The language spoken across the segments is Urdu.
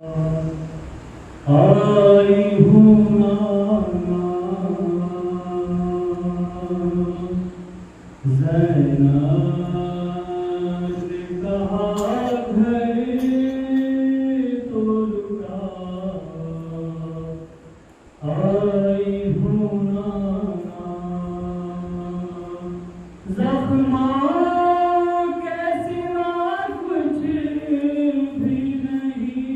آئی ہوں نانا زینب نے کہا گھر تو لٹا آئی ہوں نانا زخماں کے سوا کچھ بھی نہیں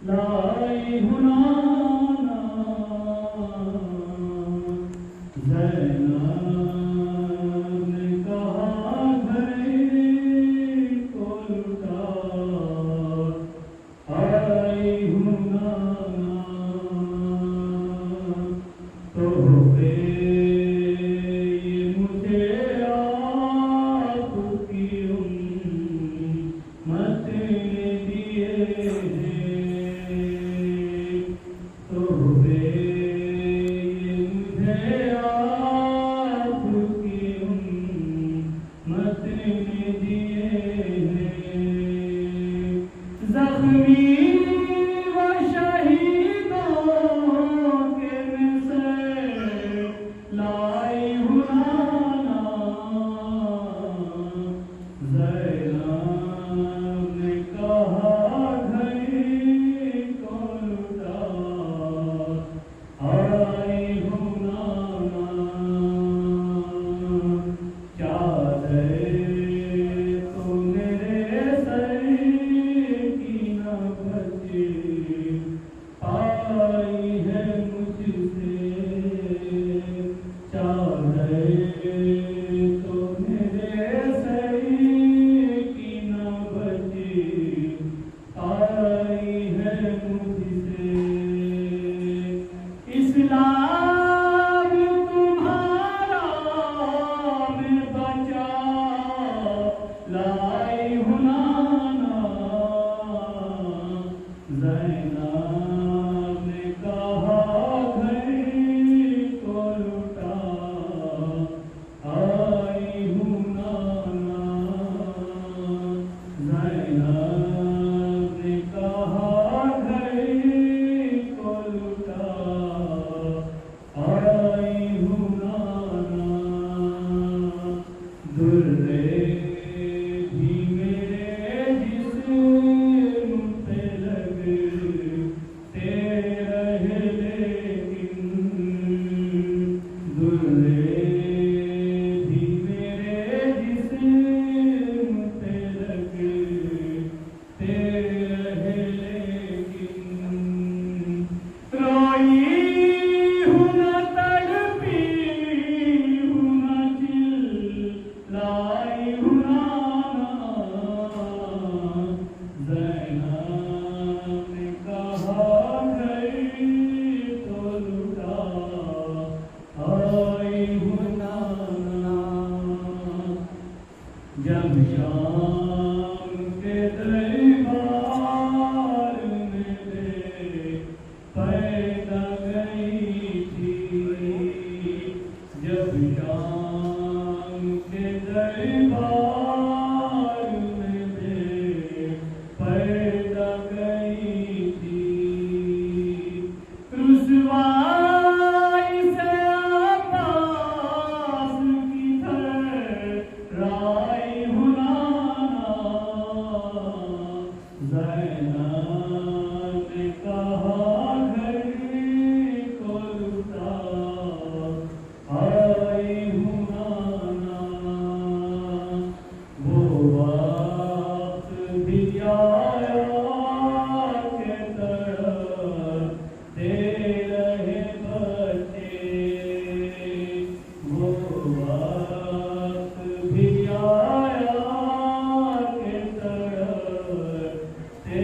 لائی ہوں نانا زینب نے کہا گھر کو لٹا آئی ہوں نانا تحفے یہ مجھے آپ کی امت نے دیے ہیں تحفے یہ مجھے آپ کی امت نے دیے ہیں زخمی و شہیدوں کے میں سے لائی ہوں نانا زینب نے کہا گھر کو لٹا آئی ہوں نانا چادر تو میرے سر کی نہ بچ پائی ہے مجھ سے چادر تو میرے سر کی نہ بچ پائی ہے مجھ سے اسلام تمہارا میں بچا لائی ہوں نانا زینب نے کہا گھر کو لٹا آئی ہوں نانا زینب نے کہا گھر کو لٹا آئی ہوں نانا درے بھی میرے جسم پہ لگتے رہے لیکن درے بھی میرے جسم پہ لگتے رہے لیکن روئی ہوں نہ تڑپی ہوں نہ چلائی ہوں نانا زینب نے کہا گھر تو لٹا آئی ہوں نانا جب شام کے دربار میں لے پیدا گئی تھی جب شام کے دربار میں لے پیدا گئی تھی رسوائی سے عباس کی رائی ہوں نانا زینب نے کہا گھر کو لٹا آئی ہوں نانا وہ وقت بھی آیا کہ تڑپتے رہے بچے وہ وقت بھی آیا کہ تڑپتے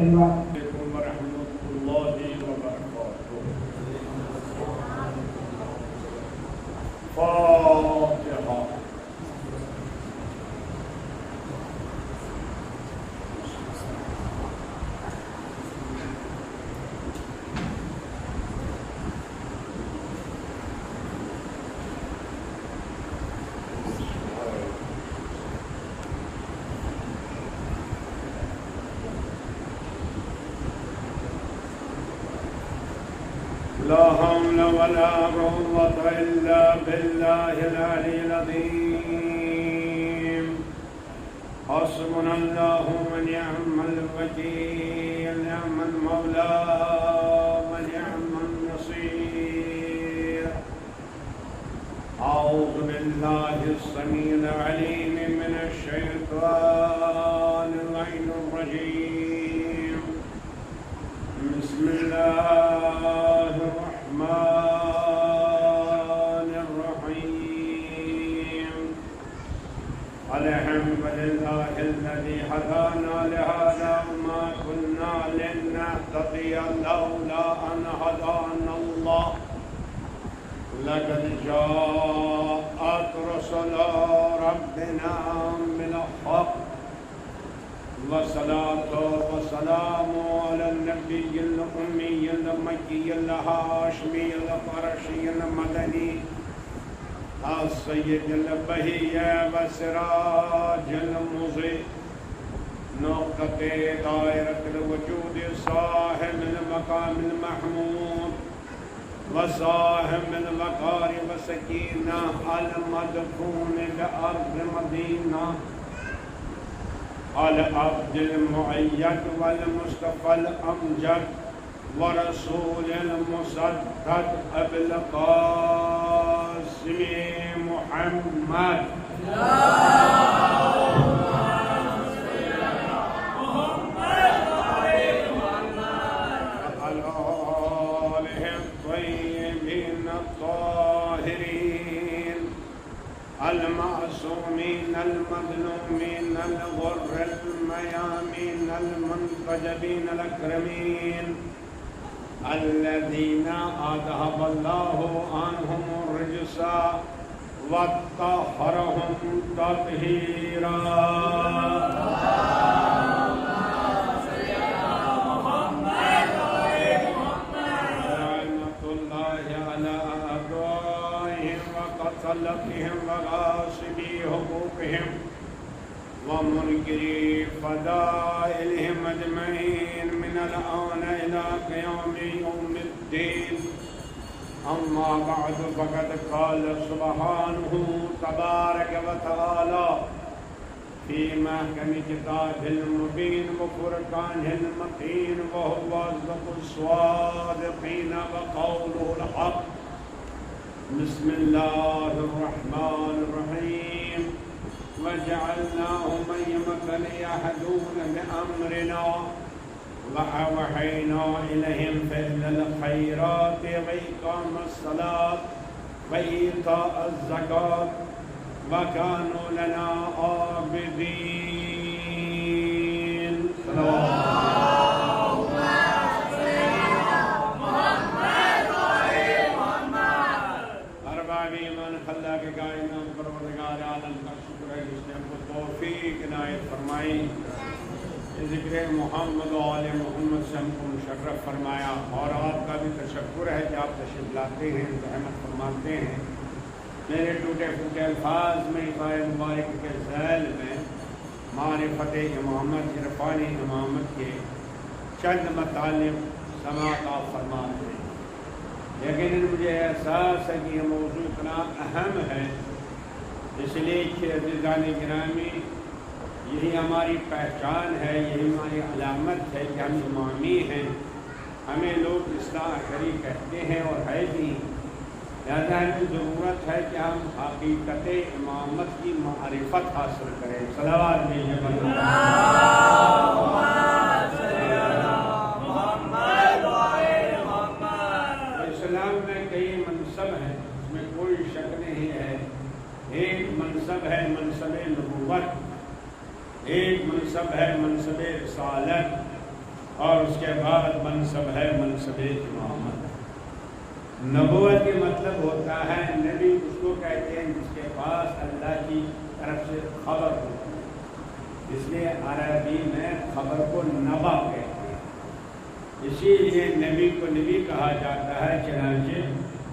علیکم ورحمۃ اللہ وبرکاتہ. فاتحہ. لا حول ولا قوة إلا بالله العلي العظيم. حسبنا الله ونعم الوكيل. نعم المولى ونعم النصير. أعوذ بالله السميع العليم من الشيطان اللعين الرجيم. بسم الله الرحمن الرحيم. الحمد لله الذي هدانا لهذا وما كنا لنهتدي لولا أن هدانا الله. لقد جاءت رسل ربنا بالحق. والصلاة والسلام على النبي الأمي المكي الهاشمي القرشي المدني السيد البهي وسراج المضيء نقطة دائرة الوجود صاحب المقام المحمود وصاحب الوقار والسكينة المدفون بأرض مدينة العبد المؤيد والمصطفى الأمجد ورسول المصدق أبي القاسم محمد. المعصومين المظلومين الغر الميامين المنتجبين الأكرمين الذين أذهب الله عنهم الرجس وطهرهم تطهيرا. وقتلهم وغاصبي حقوقهم ومنكري فضائلهم أجمعين من الآن إلى قيام يوم الدين. أما بعد فقد قال سبحانه تبارك وتعالى في محكم كتابه المبين وفرقانه المتين وهو أصدق الصادقين وقوله الحق. بسم الله الرحمن الرحيم. وجعلناهم أئمة يهدون بأمرنا وأوحينا إليهم فعل الخيرات وإقام الصلاة وإيتاء الزكاة وكانوا لنا عابدين. اللہ کے کائنات پروردگار عالم کا شکر ہے جس نے ہم کو توفیق عنایت فرمائی. ذکر محمد و آل محمد سے ہم کو مشرف فرمایا اور آپ کا بھی تشکر ہے کہ آپ تشریف لاتے ہیں رحمت فرماتے ہیں. میرے ٹوٹے پھوٹے الفاظ میں عقائد مبارک کے ذیل میں معرفت امامت عرفانی امامت کے چند مطالب سماعت آپ فرماتے ہیں. لیکن مجھے احساس ہے کہ یہ موضوع اتنا اہم ہے اس لیے کہ عزیزان گرامی یہی ہماری پہچان ہے, یہی ہماری علامت ہے کہ ہم امامی ہیں. ہمیں لوگ اصلاح کری کہتے ہیں اور ہے بھی, لہذا ہمیں ضرورت ہے کہ ہم حقیقت امامت کی معرفت حاصل کریں. صلوات دیجیے اسلام میں کئی منصب ہیں, اس میں کوئی شک نہیں ہے. ایک منصب ہے منصب نبوت, ایک منصب ہے منصب رسالت, اور اس کے بعد منصب ہے منصب امامت۔ نبوت کے مطلب ہوتا ہے نبی اس کو کہتے ہیں جس کے پاس اللہ کی طرف سے خبر ہوتی ہے، اس لیے عربی میں خبر کو نبا کہتے ہیں، اسی لیے نبی کو نبی کہا جاتا ہے۔ چنانچہ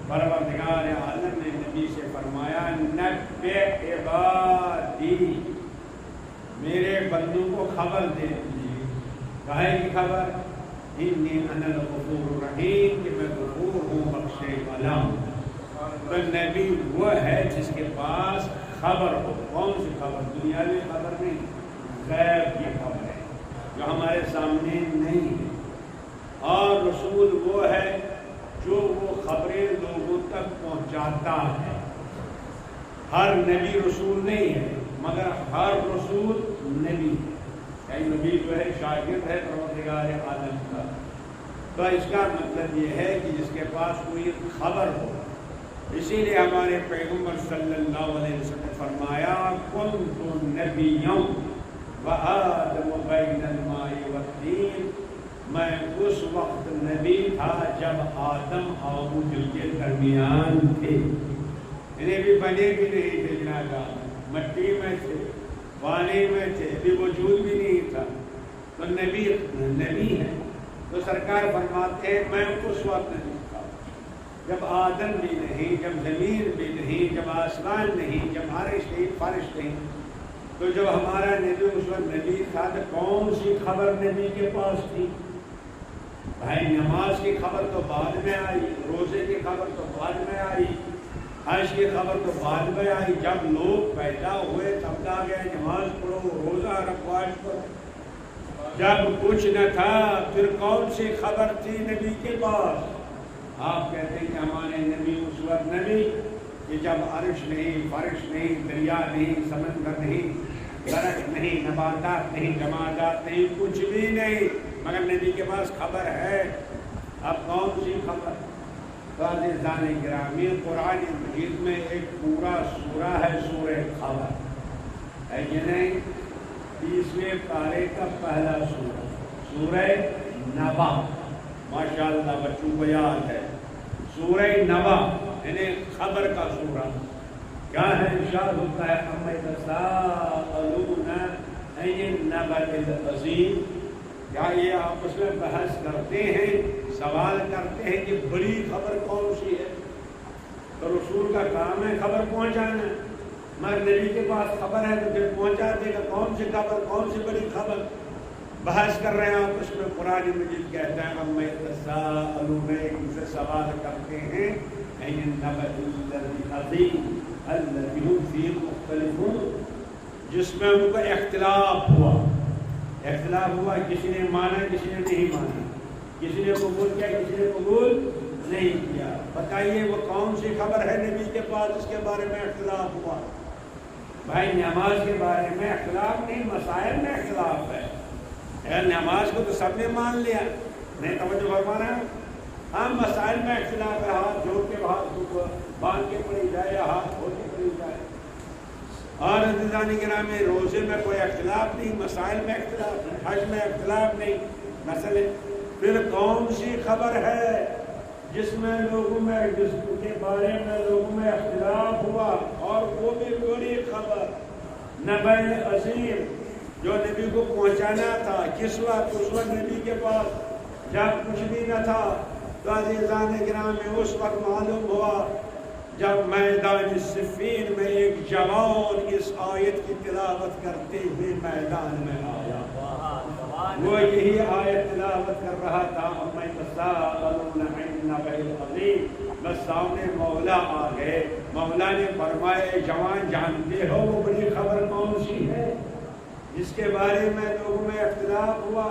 پروردگار عالم نے نبی سے فرمایا نبئ عبادی، میرے بندوں کو خبر دے دیجیے۔ کہے کی خبر؟ انی انا الغفور الرحیم، کہ میں غفور ہوں بخشنے والا ہوں۔ تو نبی وہ ہے جس کے پاس خبر ہو۔ کون سی خبر؟ دنیاوی خبر نہیں، غیب کی خبر ہے جو ہمارے سامنے نہیں ہے۔ اور رسول وہ ہے جو وہ خبریں لوگوں تک پہنچاتا ہے۔ ہر نبی رسول نہیں ہے، مگر ہر رسول نبی ہے۔ نبی جو ہے شاگرد ہے پروردگار عالم کا۔ تو اس کا مطلب یہ ہے کہ جس کے پاس کوئی خبر ہو۔ اسی لیے ہمارے پیغمبر صلی اللہ علیہ وسلم نے فرمایا کنت نبیًا وآدم بین الماء والطین، میں اس وقت نبی تھا جب آدم اور مجھ کے درمیان تھے۔ انہیں بھی بنے بھی نہیں تھے جناب، مٹی میں تھے، پانی میں تھے، ابھی وجود بھی نہیں تھا، تو نبی ہے۔ تو سرکار فرماتے ہیں میں اس وقت نبی تھا جب آدم بھی نہیں، جب زمین بھی نہیں، جب آسمان نہیں، جب عرش نہیں، فرش نہیں۔ تو جب ہمارا نبی اس وقت نبی تھا تو کون سی خبر نبی کے پاس تھی؟ بھائی نماز کی خبر تو بعد میں آئی، روزے کی خبر تو بعد میں آئی، حج کی خبر تو بعد میں آئی۔ جب لوگ پیدا ہوئے تب کہا گیا نماز پڑھو، روزہ رکھو، حج کرو۔ جب کچھ نہ تھا پھر کون سی خبر تھی نبی کے پاس؟ آپ کہتے ہیں کہ ہمارے نبی اس وقت نبی کہ جب عرش نہیں، فرش نہیں، دریا نہیں، سمندر نہیں، درخت نہیں، نباتات نہیں، جمادات نہیں، کچھ بھی نہیں، مگر نبی کے پاس خبر ہے۔ اب کون سی خبر؟ تو عزیزان گرامی، قرآن مجید میں ایک پورا سورہ ہے سورہ خبر ہے کہ نہیں؟ 20ویں پارے کا پہلا سورہ، سورہ نبا۔ ماشاءاللہ بچوں کو یاد ہے سورہ نبا، یعنی خبر کا سورہ۔ کیا ہے؟ ارشاد ہوتا ہے عما یتساءلون عن النبأ العظیم، کیا یہ آپس میں بحث کرتے ہیں، سوال کرتے ہیں کہ بڑی خبر کون سی ہے؟ تو رسول کا کام ہے خبر پہنچانا، مگر نبی کے پاس خبر ہے تو پھر پہنچا دے گا۔ کون سی خبر، کون سی بڑی خبر؟ بحث کر رہے ہیں آپ اس میں۔ قرآن مجید کہتا ہے عما یتساءلون، ان سے سوال کرتے ہیں عن النبأ العظیم الذی هم فیہ مختلفون، جس میں ان کا اختلاف ہوا۔ اختلاف ہوا، کسی نے مانا، کسی نے نہیں مانا، کسی نے قبول کیا، کسی نے قبول نہیں کیا۔ بتائیے وہ کون سی خبر ہے نبی کے پاس اس کے بارے میں اختلاف ہوا؟ بھائی نماز کے بارے میں اختلاف نہیں، مسائل میں اختلاف ہے۔ نماز کو تو سب نے مان لیا، نہیں توجہ فرمانا ہے؟ ہم مسائل میں اختلاف ہے، ہاتھ جوڑ کے ہاتھ باندھ کے پڑھی جائے یا ہاتھ کھول کے پڑھی جائے۔ اور عزیزان گرامی، روزے میں کوئی اختلاف نہیں، مسائل میں اختلاف نہیں، حج میں اختلاف نہیں، مسئلے۔ پھر کون سی خبر ہے جس میں لوگوں میں، جس کے بارے میں لوگوں میں اختلاف ہوا، اور وہ بھی بڑی خبر نبأ عظیم جو نبی کو پہنچانا تھا۔ کس وقت؟ اس وقت نبی کے پاس جب کچھ بھی نہ تھا۔ تو عزیزان گرامی اس وقت معلوم ہوا جب میدان صفین میں ایک جوان اس آیت کی تلاوت کرتے ہوئے میدان میں آیا، وہ یہی آیت تلاوت کر رہا تھا عما یتساءلون عن النبأ العظیم۔ بس سامنے مولا آ گئے، مولا نے فرمایا جوان جانتے ہو وہ بڑی خبر کون سی ہے جس کے بارے میں لوگوں میں اختلاف ہوا،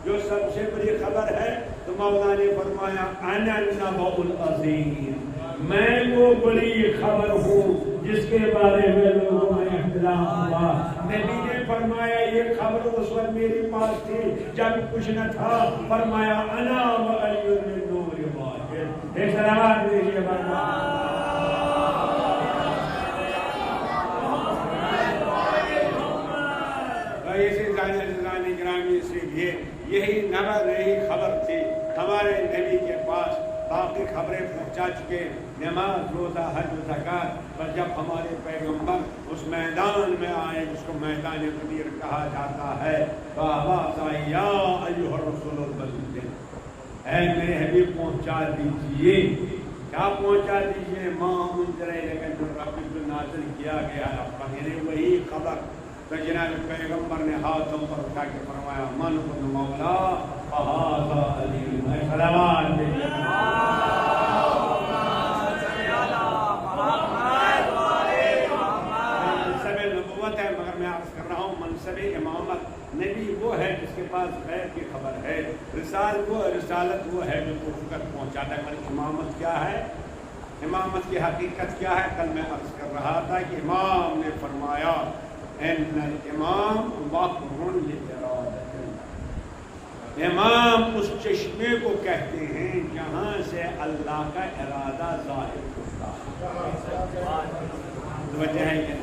جو سب سے بڑی خبر ہے؟ تو مولا نے فرمایا انا النبأ العظیم، میں وہ بڑی خبر ہوں جس کے بارے میں لوگوں میں اختلاف ہوا۔ نبی نے فرمایا یہ خبر اس وقت میرے پاس تھی جب کچھ نہ تھا۔ فرمایا انا وعلی النور واحد۔ ایک سلام دیجیے ایسے گرامی، اس لیے یہی خبر تھی ہمارے نبی کے پاس، باقی خبریں پہنچا چکے، نماز، روزہ، حج و زکات، پر جب ہمارے پیغمبر اس میدان میں آئے جس کو میدان قدیر کہا جاتا ہے، یا ایھا الرسول البلیغ، اے میرے حبیب پہنچا دیجئے، کیا پہنچا دیجئے؟ ما انزل الیک من ربک، جو نازل کیا گیا ہے آپ پر، یعنی وہی خبر۔ تو جناب پیغمبر نے ہاتھوں پر اٹھا کے فرمایا من کن مولا فہذا علی، سلام منصب نبوت ہے، مگر میں عرض کر رہا ہوں منصب امامت، نبی وہ ہے جس کے پاس غیب کی خبر ہے، رسالت وہ ہے جو کو فکر پہنچاتا ہے، مگر امامت کیا ہے؟ امامت کی حقیقت کیا ہے؟ کل میں عرض کر رہا تھا کہ امام نے فرمایا ان الامام مقرن لارادۃ اللہ، امام اس چشمے کو کہتے ہیں جہاں سے اللہ کا ارادہ ظاہر ہوتا ہے، وجہ ہے کہ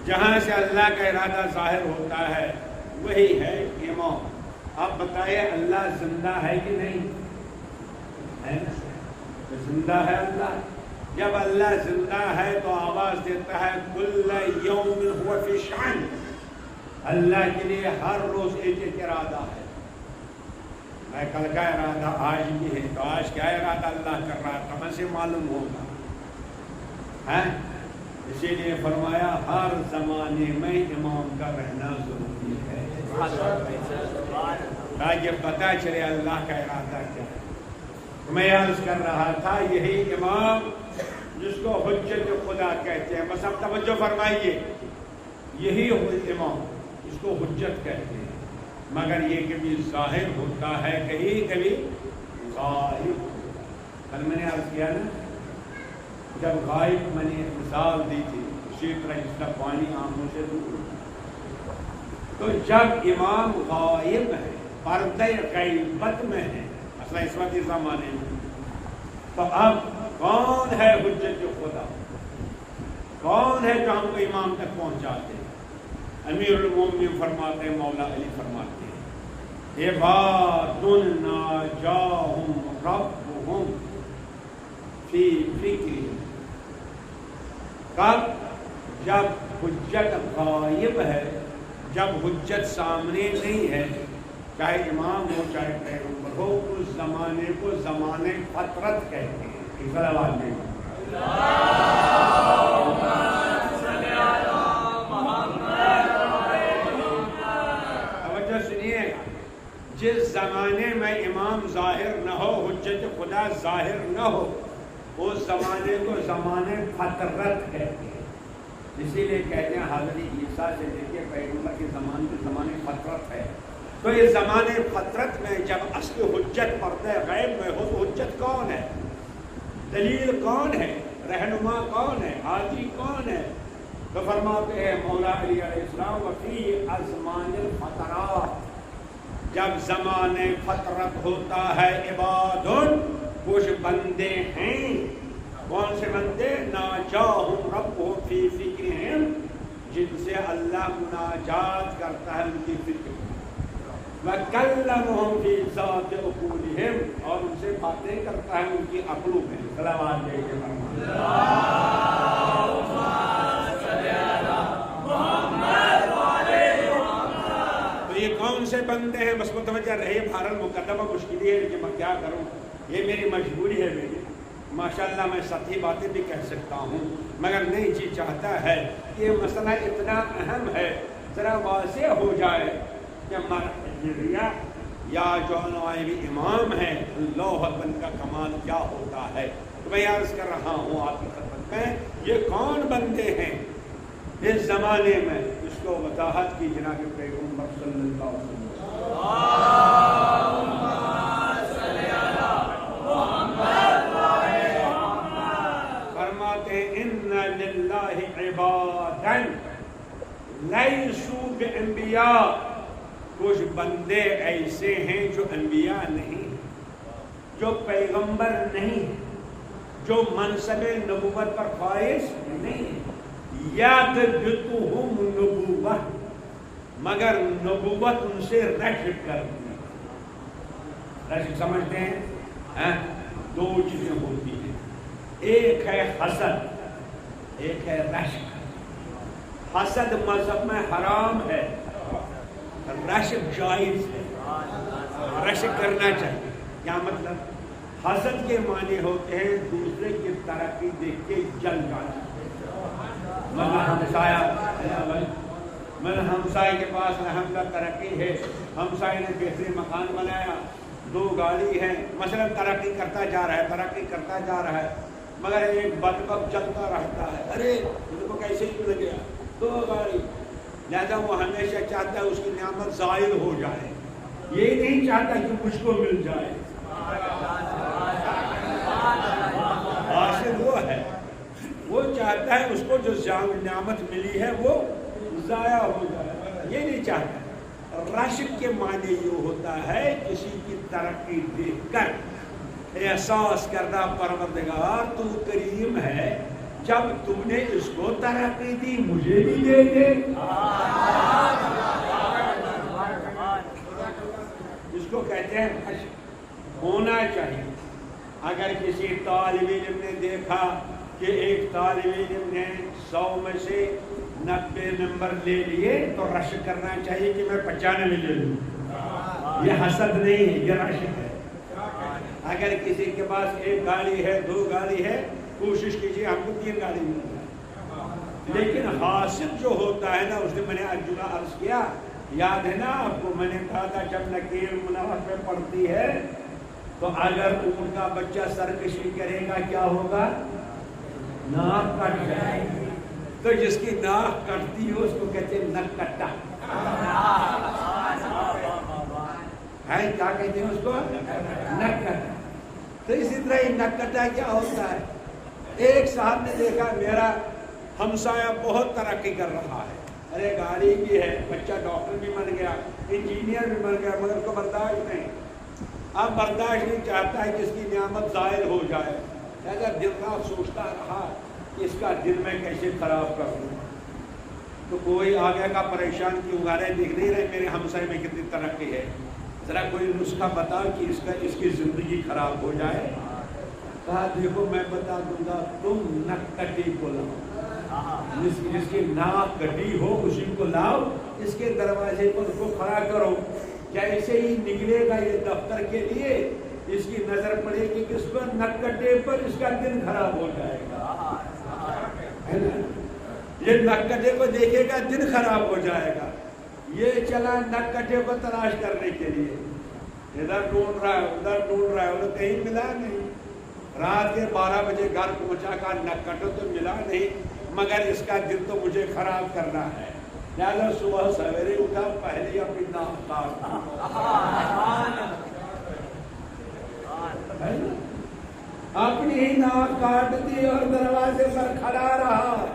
جہاں سے اللہ کا ارادہ ظاہر ہوتا ہے وہی ہے امام۔ آپ بتائیے اللہ زندہ ہے کہ نہیں ہے؟ زندہ ہے اللہ۔ جب اللہ زندہ ہے تو آواز دیتا ہے کل یوم هو فی شأن، اللہ کے لیے ہر روز ایک ایک ارادہ ہے۔ میں کل کا ارادہ آج بھی ہے، تو آج کیا ارادہ اللہ کر رہا ہے کہاں سے معلوم ہوگا؟ اسی لیے فرمایا ہر زمانے میں امام کا رہنا ضروری ہے، تاکہ پتہ چلے اللہ کا ارادہ کیا ہے۔ میں عرض کر رہا تھا یہی امام جس کو حجت خدا کہتے ہیں، بس اب توجہ فرمائیے، یہی امام جس کو حجت کہتے ہیں، مگر یہ کبھی ظاہر ہوتا ہے، کبھی غائب ہوتا ہے۔ کل میں نے عرض کیا نا، جب غائب میں نے مثال دی تھی، اسی طرح جس کا پانی آنکھوں سے دور، تو جب امام غائب ہے، پردہ غیبت میں ہے، اصلا اس وقت اس زمانے میں، تو اب کون ہے حجت خدا؟ کون ہے جو ہم کو امام تک پہنچاتے ہیں؟ امیر المومنین فرماتے ہیں، مولا علی فرماتے ہیں عباد ناجاہم ربہم فی فکرہم، کب؟ جب حجت غائب ہے، جب حجت سامنے نہیں ہے، چاہے امام ہو چاہے پیغمبر ہو، اس زمانے کو زمانے فترت کہتے ہیں۔ توجہ سنیے، جس زمانے میں امام ظاہر نہ ہو، حجت خدا ظاہر نہ ہو، اس زمانے کو زمانے فترت کہتے ہیں۔ اسی لیے کہتے ہیں حضرت عیسیٰ سے دیکھیے پیغمبر کے زمانے فترت ہے، تو اس زمانے فترت میں جب اصل حجت پردہ غیب میں ہو تو حجت کون ہے؟ دلیل کون ہے؟ رہنما کون ہے؟ حاجی کون ہے؟ تو فرماتے ہیں مولا علی علیہ السلام وفی ازمان الفترات، جب زمانے فترت ہوتا ہے، عباد کچھ بندے ہیں، کون سے بندے؟ ناجاہم ربہم فی فکرہم، جن سے اللہ مناجات کرتا ہے ان کی فکر، وَكَلَّمُهُمْ فِي ذَاتِ عُقُولِهِمْ، اور ان سے باتیں کرتا ہے ان کی عقلوں میں۔ صلوات دے تو یہ کون سے بندے ہیں؟ بس متوجہ رہے، بہرحال مقدمہ مشکل ہے لیکن میں کیا کروں، یہ میری مجبوری ہے، میری ماشاءاللہ میں سطحی باتیں بھی کہہ سکتا ہوں، مگر نہیں جی چاہتا ہے کہ یہ مسئلہ اتنا اہم ہے ذرا واضح ہو جائے کہ یا جو نائب امام ہے اللہ اکبر کا کمال کیا ہوتا ہے۔ تو میں عرض کر رہا ہوں آپ کی خدمت میں، یہ کون بندے ہیں اس زمانے میں، اس کو وضاحت کی جناب پیغمبر صلی اللہ علیہ وسلم۔ فرماتے ہیں ان للہ عبادا لیسوا بانبیاء، کچھ بندے ایسے ہیں جو انبیاء نہیں، جو پیغمبر نہیں، جو منصب نبوت پر فائز نہیں، یغبطہم نبوۃ، مگر نبوت ان سے رشک کرتی، رشک سمجھتے ہیں؟ دو چیزیں ہوتی ہیں، ایک ہے حسد، ایک ہے رشک۔ حسد مذہب میں حرام ہے، رشک جائز ہے، رشک کرنا چاہیے۔ کیا مطلب؟ حسد کے معنی ہوتے ہیں دوسرے کی ترقی دیکھ کے جل جانا۔ ہمسائے کے پاس الحمدللہ ترقی ہے، ہمسائے نے بہترین مکان بنایا، 2 گاڑی ہے، مثلا ترقی کرتا جا رہا ہے، ترقی کرتا جا رہا ہے، مگر ایک بدبخت چلتا رہتا ہے، ارے ان کو کیسے ہی مل گیا 2 گاڑی، لہذا وہ ہمیشہ چاہتا ہے اس کی نعمت زائل ہو جائے، یہ نہیں چاہتا کہ مجھ کو مل جائے۔ حاصل وہ ہے، وہ چاہتا ہے اس کو جو نعمت ملی ہے وہ ضائع ہو جائے، یہ نہیں چاہتا۔ رشک کے معنی یہ ہوتا ہے کسی کی ترقی دیکھ کر احساس کرنا پروردگار تو کریم ہے، جب تم نے اس کو ترقی دی مجھے بھی دے دے۔ اس کو کہتے ہیں رشک، ہونا چاہیے۔ اگر کسی طالب علم نے دیکھا کہ ایک طالب علم نے 100 میں سے 90 نمبر لے لیے تو رشک کرنا چاہیے کہ میں 95 لے لوں، یہ حسد نہیں ہے، یہ رشک ہے۔ اگر کسی کے پاس 1 گاڑی ہے، 2 گاڑی ہے، کوشش کیجیے ہم کو 3 گاڑی مل جائے۔ لیکن حاسد جو ہوتا ہے نا، اس نے میں نے ارجنا عرض کیا، یاد ہے نا آپ کو، میں نے کہا تھا جب نکیر منافع میں پڑتی ہے تو اگر اونٹ کا بچہ سرکشی کرے گا کیا ہوگا؟ ناک کٹ جائے گی۔ تو جس کی ناک کٹتی ہو اس کو کہتے ہیں نک کٹا ہے، کیا کہتے ہیں اس کو؟ نک کٹا۔ تو اسی طرح یہ نک کٹا کیا ہوتا ہے؟ ایک صاحب نے دیکھا میرا ہمسایہ بہت ترقی کر رہا ہے، ارے گاڑی بھی ہے، بچہ ڈاکٹر بھی بن گیا، انجینئر بھی بن گیا، مگر اس کو برداشت نہیں، اب برداشت نہیں چاہتا ہے کہ اس کی نعمت زائل ہو جائے، لہذا دن رات سوچتا رہا کہ اس کا دن میں کیسے خراب کر دوں۔ تو کوئی آگے کا پریشان کیوں گا رہے، دیکھ نہیں رہے میرے ہمسائے میں کتنی ترقی ہے، ذرا کوئی نسخہ بتاؤ کہ اس کی زندگی خراب ہو جائے۔ کہا دیکھو میں بتا دوں گا، تم نک کٹی کو لاؤ، جس کی ناک کٹی ہو اسی کو لاؤ، اس کے دروازے پر اس کو کھڑا کرو، جیسے ہی نکلے گا یہ دفتر کے لیے اس کی نظر پڑے گی کس پر؟ نک کٹے پر، اس کا دن خراب ہو جائے گا، ہے نا؟ یہ نک کٹے کو دیکھے گا دن خراب ہو جائے گا۔ یہ چلا نک کٹے کو تلاش کرنے کے لیے، ادھر ڈھونڈ رہا ہے ادھر ڈھونڈ رہا ہے، انہیں کہیں ملا نہیں، رات کے 12 بجے گھر پہنچا کر نک کٹو تو ملا نہیں، مگر اس کا دن تو مجھے خراب کرنا ہے، لہٰذا صبح سویرے اٹھا پہلے اپنی ناک کاٹ، اپنی ہی ناک کاٹ دی اور دروازے پر کھڑا رہا،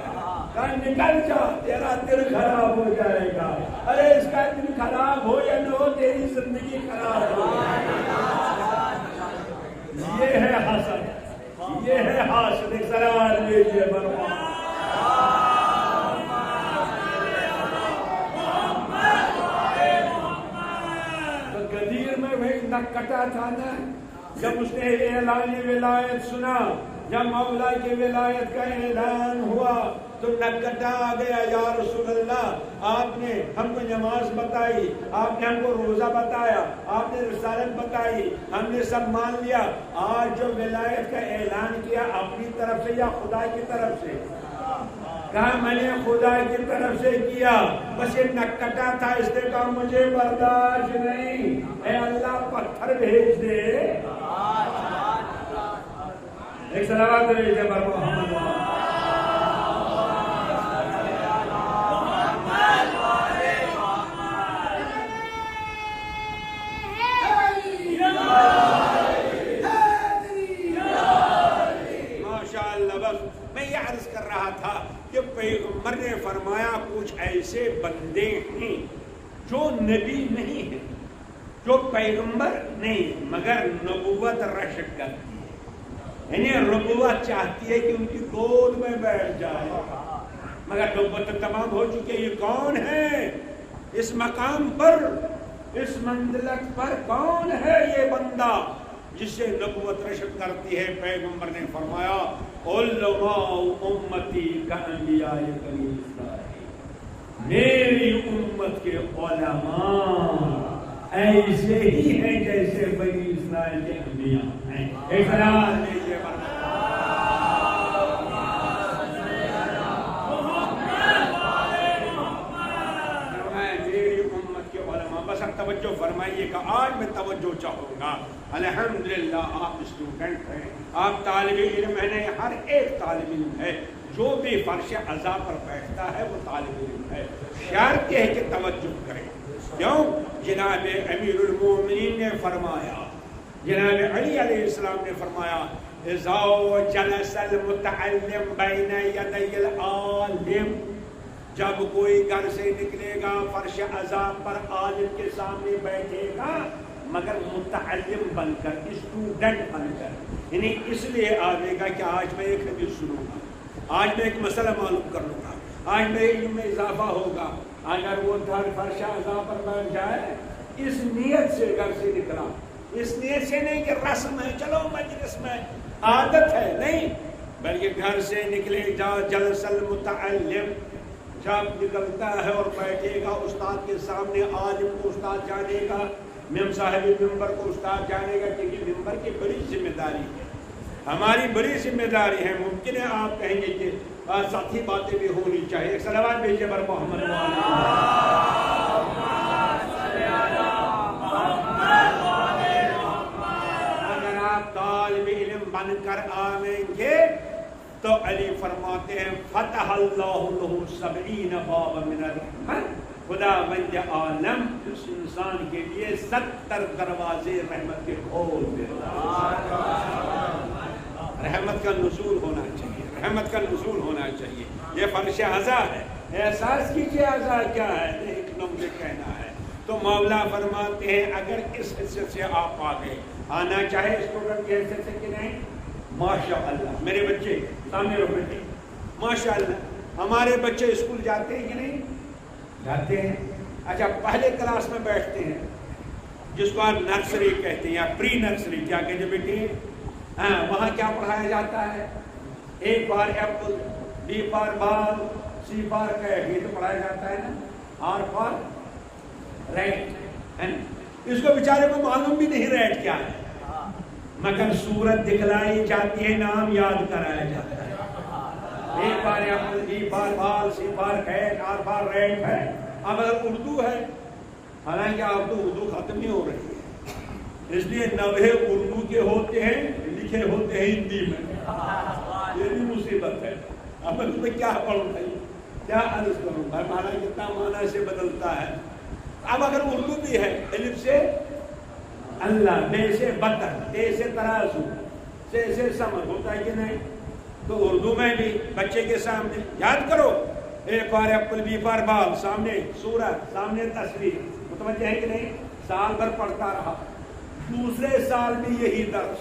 کہا نکل جا تیرا دن خراب ہو جائے گا۔ ارے اس کا دن خراب ہو یا نہ ہو، تیری زندگی خراب ہو۔ یہ ہے حسد، یہ ہے حاسد۔ ایک سلام لیجیے برمان۔ نک کٹا تھا نا، جب اس نے اعلان ولایت سنا، جب مولا کی ولایت کا اعلان ہوا تو نک کٹا آ گیا، یا رسول اللہ آپ نے ہم کو نماز بتائی، آپ نے ہم کو روزہ بتایا، آپ نے رسالت بتائی، ہم نے سب مان لیا، آج جو ولایت کا اعلان کیا اپنی طرف سے یا خدا کی طرف سے؟ کہا میں نے خدا کی طرف سے کیا، بس یہ نک کٹا تھا، اس نے کہا مجھے برداشت نہیں، اے اللہ پتھر بھیج دے۔ ایک صلوات بھیجے پر محمد ماشاء اللہ۔ بس میں یہ عرض کر رہا تھا کہ پیغمبر نے فرمایا کچھ ایسے بندے ہیں جو نبی نہیں ہیں، جو پیغمبر نہیں مگر نبوت رشک کرتی ہے، یعنی نبوت چاہتی ہے کہ ان کی گود میں بیٹھ جائے، مگر نبوت تمام ہو چکی ہے۔ یہ کون ہے اس مقام پر، اس منزلت پر کون ہے؟ یہ بندہ جس سے نبوت رشد کرتی ہے، پیغمبر نے فرمایا علماء امتی کانبیاء بنی اسرائیل، میری امت کے علماء ایسے ہی ہیں جیسے بنی اسرائیل کے انبیاء ہیں۔ اقرار لیجیے بس اب توجہ فرمائیے کہ آج میں توجہ چاہوں گا۔ الحمدللہ آپ اسٹوڈنٹ ہیں، آپ طالب علم ہیں، ہر ایک طالب علم ہے، جو بھی فرش عزا پر بیٹھتا ہے وہ طالب علم ہے۔ شرط یہ ہے کہ توجہ کریں، کیوں؟ جناب امیر المومنین نے فرمایا، جناب علی علیہ السلام نے فرمایا اذا جلس المتعلم بین یدی العالم، جب کوئی گھر سے نکلے گا فرش عزا پر عالم کے سامنے بیٹھے گا، مگر متعلم بن کر، اسٹوڈنٹ بن کر، یعنی اس لیے آئے گا کہ آج میں ایک حدیث سنوں گا، آج میں ایک مسئلہ معلوم کر لوں گا، آج میرے علم میں اضافہ ہوگا۔ اگر وہ گھر فرش عزا پر بیٹھ جائے اس نیت سے گھر سے نکلا، اس نیت سے نہیں کہ رسم ہے چلو مجلس میں عادت ہے، نہیں، بلکہ گھر سے نکلے جا جلس المتعلم، جب نکلتا ہے اور بیٹھے گا استاد کے سامنے، عالم کو استاد جانے گا، میم صاحب ممبر کو استاد جانے گا، کیونکہ ممبر کی بڑی ذمہ داری ہے، ہماری بڑی ذمہ داری ہے۔ ممکن ہے آپ کہیں گے کہ ساتھی باتیں بھی ہونی چاہیے، ایک صلوات بھیجیے بر محمد اگر آپ طالب علم بن کر آئیں گے تو علی فرماتے ہیں فتح اللہ لہ 70 بابا من الرحمت، خدا بند عالم اس انسان کے لیے 70 دروازے رحمت کے کھول دیتا ہے۔ رحمت کا نزول ہونا چاہیے، رحمت کا نزول ہونا چاہیے۔ یہ فرش عزا ہے، احساس کیجیے عزا کیا ہے، ایک نمبر کہنا ہے۔ تو مولا فرماتے ہیں اگر اس حیثیت سے آپ آگے آنا چاہے اسٹوڈنٹ کی حیثیت سے کہ نہیں، ماشاء اللہ میرے بچے سامنے رکھ بیٹھے، ماشاء اللہ ہمارے بچے اسکول جاتے ہیں کہ نہیں جاتے ہیں؟ اچھا پہلے کلاس میں بیٹھتے ہیں جس کو آپ نرسری کہتے ہیں یا پری نرسری، کیا کہتے ہیں بیٹے؟ ہاں، وہاں کیا پڑھایا جاتا ہے؟ ایک بار apple, B for ball, C for cat, یہ تو پڑھایا جاتا ہے نا، آر فار ریٹ، اس کو بیچارے کو معلوم بھی نہیں ریٹ کیا ہے، مگر صورت دکھلائی جاتی ہے، نام یاد کرایا جاتا ہے۔ ایک بار apple, B for ball, C for cat, R for rat ہے۔ اب اگر اردو ہے، حالانکہ اب تو اردو ختم ہی ہو رہی ہے، اس لیے نوحے اردو کے ہوتے ہیں، لکھے ہوتے ہیں ہندی میں، یہ بھی مصیبت ہے۔ اب میں تمہیں کیا پڑھوں بھائی، کیا عرض کروں بھائی، مانا کتنا مانا سے بدلتا ہے۔ اب اگر اردو بھی ہے، الف سے اللہ، بے سے بطر، تے سے ترازو، سے سمر، ہوتا ہے کہ نہیں؟ تو اردو میں بھی بچے کے سامنے یاد کرو، اے فار ایپل، بی فار بال، سامنے سورت، سامنے تصویر، متوجہ ہے کہ نہیں؟ سال بھر پڑھتا رہا، دوسرے سال بھی یہی درس،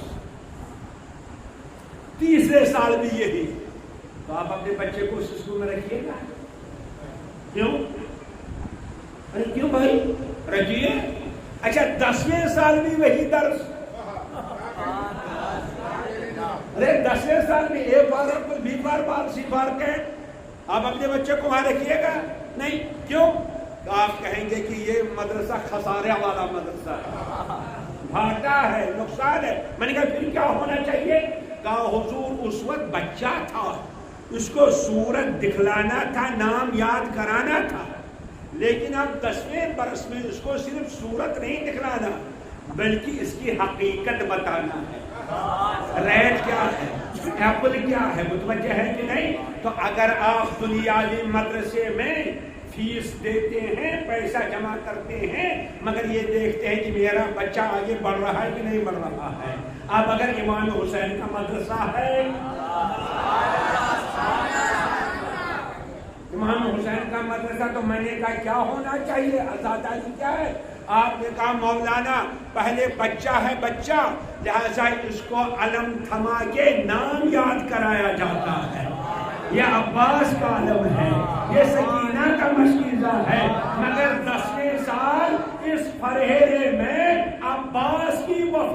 تیسرے سال بھی یہی، تو آپ اپنے بچے کو اس اسکول میں رکھیے گا؟ کیوں؟ ارے کیوں بھائی رکھیے؟ اچھا 10ویں سال بھی وہی درس، ارے 10ویں سال بھی A for apple, B for ball, C for cat, آپ اپنے بچے کو وہاں رکھیے گا؟ نہیں، کیوں؟ تو آپ کہیں گے کہ یہ مدرسہ خسارے والا مدرسہ ہے، گھاٹا ہے، نقصان ہے۔ میں نے کہا پھر کیا ہونا چاہیے؟ کہا حضور اس وقت بچہ تھا، اس کو صورت دکھلانا تھا، نام یاد کرانا تھا، لیکن اب 10ویں برس میں اس کو صرف صورت نہیں دکھلانا بلکہ اس کی حقیقت بتانا ہے، ریٹ کیا ہے، ایپل کیا ہے، متوجہ ہے کہ نہیں؟ تو اگر آپ دنیاوی مدرسے میں فیس دیتے ہیں، پیسہ جمع کرتے ہیں، مگر یہ دیکھتے ہیں کہ میرا بچہ آگے بڑھ رہا ہے کہ نہیں بڑھ رہا ہے۔ اب اگر امام حسین کا مدرسہ ہے، امام حسین کا مدرسہ، تو میں نے کہا کیا ہونا چاہیے، آزادی کیا ہے؟ آپ نے کہا مولانا پہلے بچہ ہے بچہ، لہذا اس کو علم تھما کے نام یاد کرایا جاتا ہے، یہ عباس کا علم ہے، یہ سکینہ کا مشکیزہ ہے، مگر 10ویں سال اس فرحیرے میں عباس کی وفات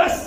10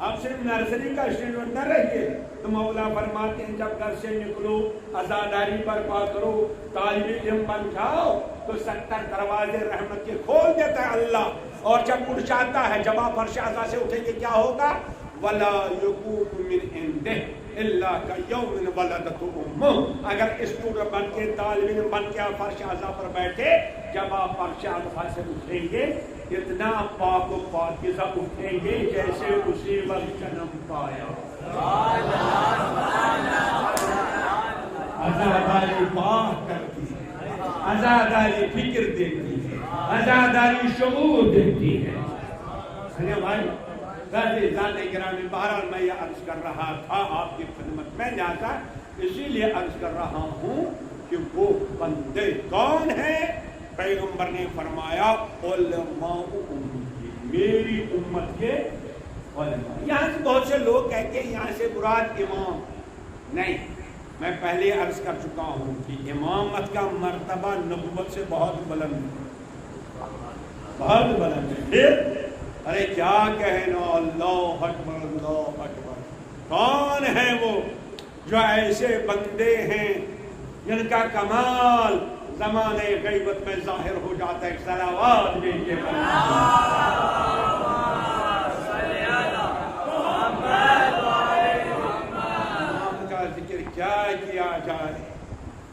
آپ صرف نرسری کا اسٹوڈنٹ نہ رہیے. تو مولا فرماتے ہیں جب گھر سے نکلو عزاداری برپا کرو, طالب علم بن جاؤ تو 70 دروازے رحمت کے کھول دیتا ہے اللہ. اور جب اٹھ جاتا ہے, جب آپ فرش عزا سے اٹھیں گے کیا ہوگا؟ وَلَا يَقُومُ مِنْ عِنْدِهِ إِلَّا كَيَوْمٍ وَلَدَتْهُ أُمُّهُ. اگر اسٹوڈنٹ بن کے طالب علم بن کے آپ فرش عزا پر بیٹھے, جب آپ فرش عزا سے اٹھیں گے اتنا پاک و پاکیزہ اٹھیں گے جیسے اسی وقت جنم پایا. عزاداری پاک کرتی ہے, عزاداری فکر دیتی ہے, عزاداری شعور دیتی ہے. سنیے بھائی, ذات گرامی, بہرحال میں یہ عرض کر رہا تھا آپ کی خدمت میں, لہذا اسی لیے عرض کر رہا ہوں کہ وہ بندے کون ہیں؟ پیغمبر نے فرمایا علماء امتی, میری امت کے علماء. یہاں سے بہت سے لوگ کہتے ہیں یہاں سے مراد امام نہیں. میں پہلے عرض کر چکا ہوں کہ امامت کا مرتبہ نبوت سے بہت بلند ہے, بہت بلند ہے. پھر ارے کیا کہنا, اللہ اکبر اللہ اکبر. کون ہیں وہ جو ایسے بندے ہیں جن کا کمال زمانے غیبت میں ظاہر ہو جاتا ہے؟ صلوات دیجیے. نام کا ذکر کیا کیا جائے.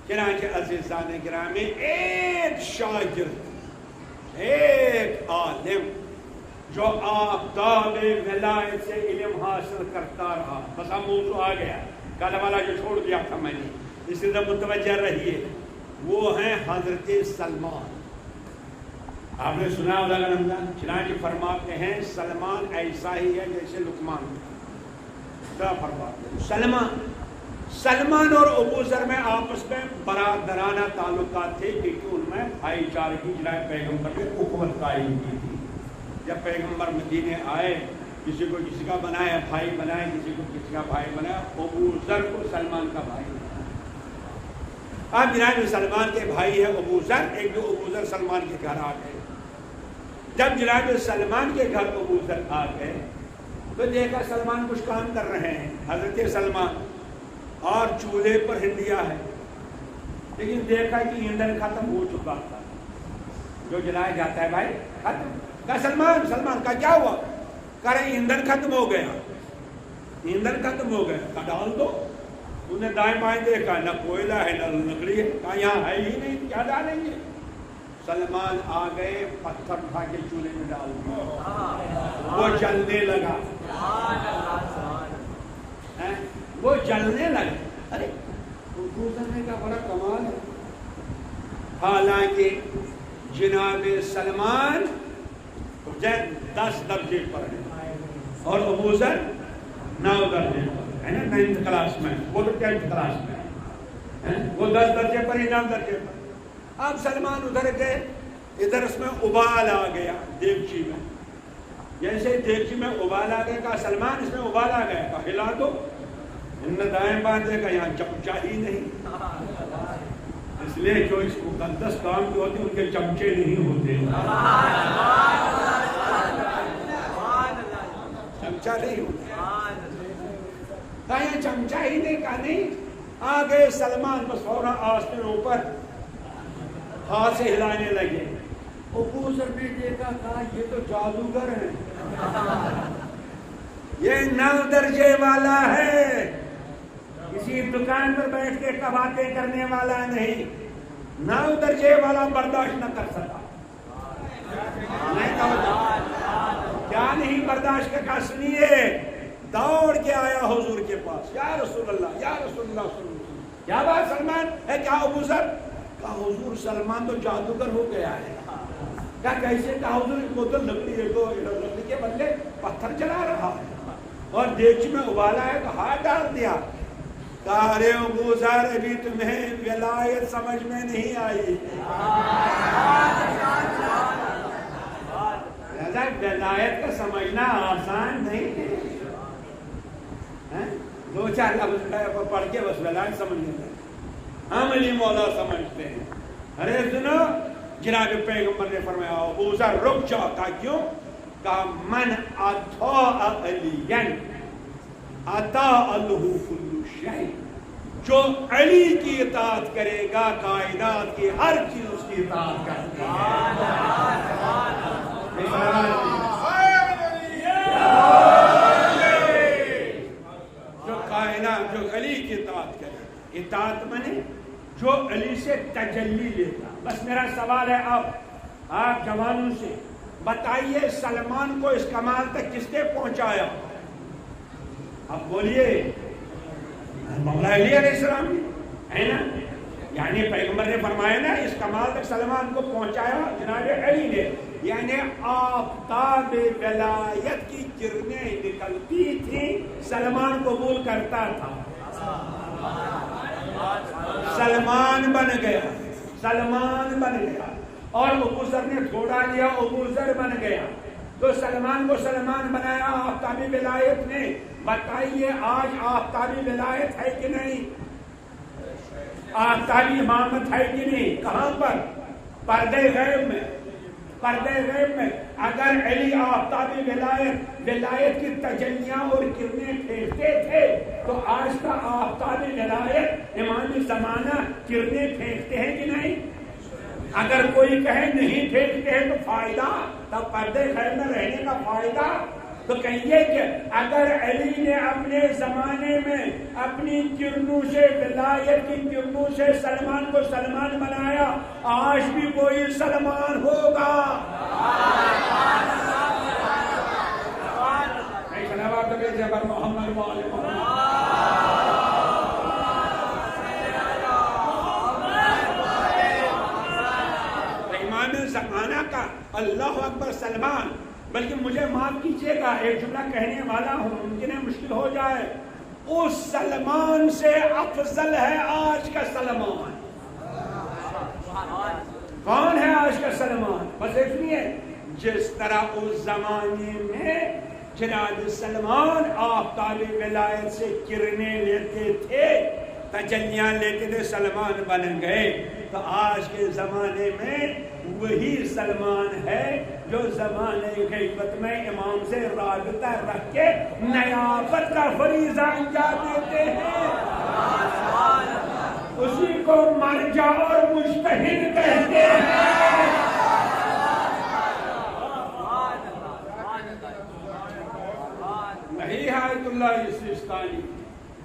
چنانچہ عزیزان گرامی, ایک شاگرد, ایک عالم جو آفتاب ولایت سے علم حاصل کرتا رہا, بس اب موضوع آ گیا, کل والا جو چھوڑ دیا تھا میں نے, اس سے متوجہ رہیے. وہ ہیں حضرت سلمان. آپ نے سنا ہوگا رمضان, چنانچہ فرماتے ہیں سلمان ایسا ہی ہے جیسے لقمان. کیا فرماتے ہیں؟ سلمان اور ابو ذر میں آپس میں برادرانہ تعلقات تھے, کیونکہ ان میں بھائی چارگی جناب پیغمبر نے حکومت قائم کی تھی. جب پیغمبر مدینے آئے, کسی کو کسی کا بنایا بھائی بنائے, کسی کو کسی کا بھائی بنایا. ابو ذر کو سلمان کا بھائی بنایا. اب جناب سلمان کے بھائی ہے ابو ذر, ایک دو ابو ذر سلمان کے گھر آ گئے. جب جناب سلمان کے گھر ابو ذر آ گئے تو دیکھا سلمان کچھ کام کر رہے ہیں, حضرت سلمان, اور چولہے پر ہنڈیا ہے, لیکن دیکھا کہ ایندھن ختم ہو چکا تھا. جو جلایا جاتا ہے بھائی ختم. کہا سلمان کا کیا ہوا؟ کہہ رہے ایندھن ختم ہو گیا, ایندھن ختم ہو گیا. کہا ڈال دو. انہوں نے دائیں بائیں دیکھا, نہ کوئلہ ہے نہ لکڑی ہے. کہا یہاں ہے ہی نہیں, کیا ڈالیں گے؟ سلمان آ گئے, پتھر اٹھا کے چولہے میں ڈال دیا. وہ جلنے لگا, وہ جلنے لگا. ارے گزرنے کا بڑا کمال ہے. حالانکہ جناب سلمان 10 درجے پر ہے اور ابو ذر 9 درجے پر ہے نا, 9th کلاس میں, وہ تو 10th کلاس میں, وہ 10 درجے پر ہی 9 درجے پر. اب سلمان ادھر گئے, ادھر اس میں ابال آ گیا دیگچی میں. جیسے دیگچی میں ابال آ گیا, کہا سلمان اس میں ابال آ گیا, کہا ہلا دو. انہوں نے دائیں بائیں دیکھا, یہاں چمچا ہی نہیں. اس لیے جو اس مقدس کام کی ہوتی ان کے چمچے نہیں ہوتے, چمچا نہیں ہوتا. کہا یہ چمچا ہی نہیں, کہا نہیں. آ گئے سلمان, بس فوراً آستین اوپر ہاتھ سے ہلانے لگے. ابو ذر نے دیکھا, کہا یہ تو جادوگر ہے, یہ 9 درجے والا ہے, کسی دکان پر بیٹھ کے کباتیں کرنے والا نہیں. 9 درجے والا برداشت نہ کر سکا. کیا نہیں برداشت کا, کہا سنیے. دوڑ کے آیا حضور کے پاس, یا رسول اللہ, یا رسول اللہ صلی اللہ علیہ وسلم, کیا بات سلمان ہے, کیا ابو ذر؟ کہا حضور سلمان تو جادوگر ہو گیا ہے. کہا کیسے؟ کہا حضور وہ تو لکڑی کے بدلے پتھر چلا رہا ہے اور دیگچی میں ابالا ہے تو ہاتھ ڈال دیا. کہا ارے ابو ذر ابھی تمہیں ولایت سمجھ میں نہیں آئی. ولایت کا سمجھنا آسان نہیں ہے. 2-4 لفظ پڑھ کے بس ولایت سمجھ لیتے ہیں, ہم علی مولا سمجھتے ہیں. ارے سنو, جناب پیغمبر نے فرمایا ابو ذر رک جا. کہا کیوں؟ کا من اطاع علی اطاع له كل شيء، جو علی کی اطاعت کرے گا کائنات کی ہر چیز اس کی اطاعت کرے گا۔ جو کائنات جو علی کی اطاعت کرے، اطاعت منے جو علی سے تجلی لیتا۔ بس میرا سوال ہے آپ جوانوں سے بتائیے، سلمان کو اس کمال تک کس نے پہنچایا؟ اب بولیے، مولا علی علیہ السلام ہے نا، یعنی پیغمبر نے فرمایا نا اس کمال تک سلمان کو پہنچایا جناب علی نے، یعنی آفتاب ولایت کی کرنیں نکلتی تھیں، سلمان قبول کرتا تھا، سلمان بن گیا، سلمان بن گیا، اور ابو ذر نے تھوڑا لیا، ابو ذر بن گیا، تو سلمان کو سلمان بنایا آفتابی ولایت نے۔ بتائیے آج آفتابی ولایت ہے کہ نہیں؟ آفتابی امامت ہے کہ نہیں؟ کہاں پر؟ پردے غیب میں، پردے غیب میں۔ اگر علی آفتابی ولایت کی تجلیاں اور کرنیں پھینکتے تھے تو آج کا آفتابی ولایت امام زمانہ کرنیں پھینکتے ہیں کہ نہیں؟ اگر کوئی کہے نہیں پھینکتے ہیں تو فائدہ، تب پردے غیب میں رہنے کا فائدہ تو کہیے کہ اگر علی نے اپنے زمانے میں اپنی کرنوں سے، ولایت کی کرنوں سے سلمان کو سلمان بنایا، آج بھی کوئی سلمان ہوگا۔ محمد امام زمانہ کا اللہ اکبر سلمان، بلکہ مجھے معاف کیجیے گا ایک جملہ کہنے والا ہوں، ممکن ہے مشکل ہو جائے، اس سلمان سے افضل ہے آج کا سلمان۔ کون ہے آج کا سلمان؟ بس سنیے، جس طرح اس زمانے میں جناب سلمان آفتابی ولایت سے کرنیں لیتے تھے، تجلیاں لیتے تھے، سلمان بن گئے، تو آج کے زمانے میں وہی سلمان ہے جو زمانے غیبت میں امام سے رابطہ رکھ کے نیابت کا فریضہ انجام دیتے ہیں، اسی کو مرجع اور مجتہد کہتے ہیں۔ وہی آیت اللہ سیستانی،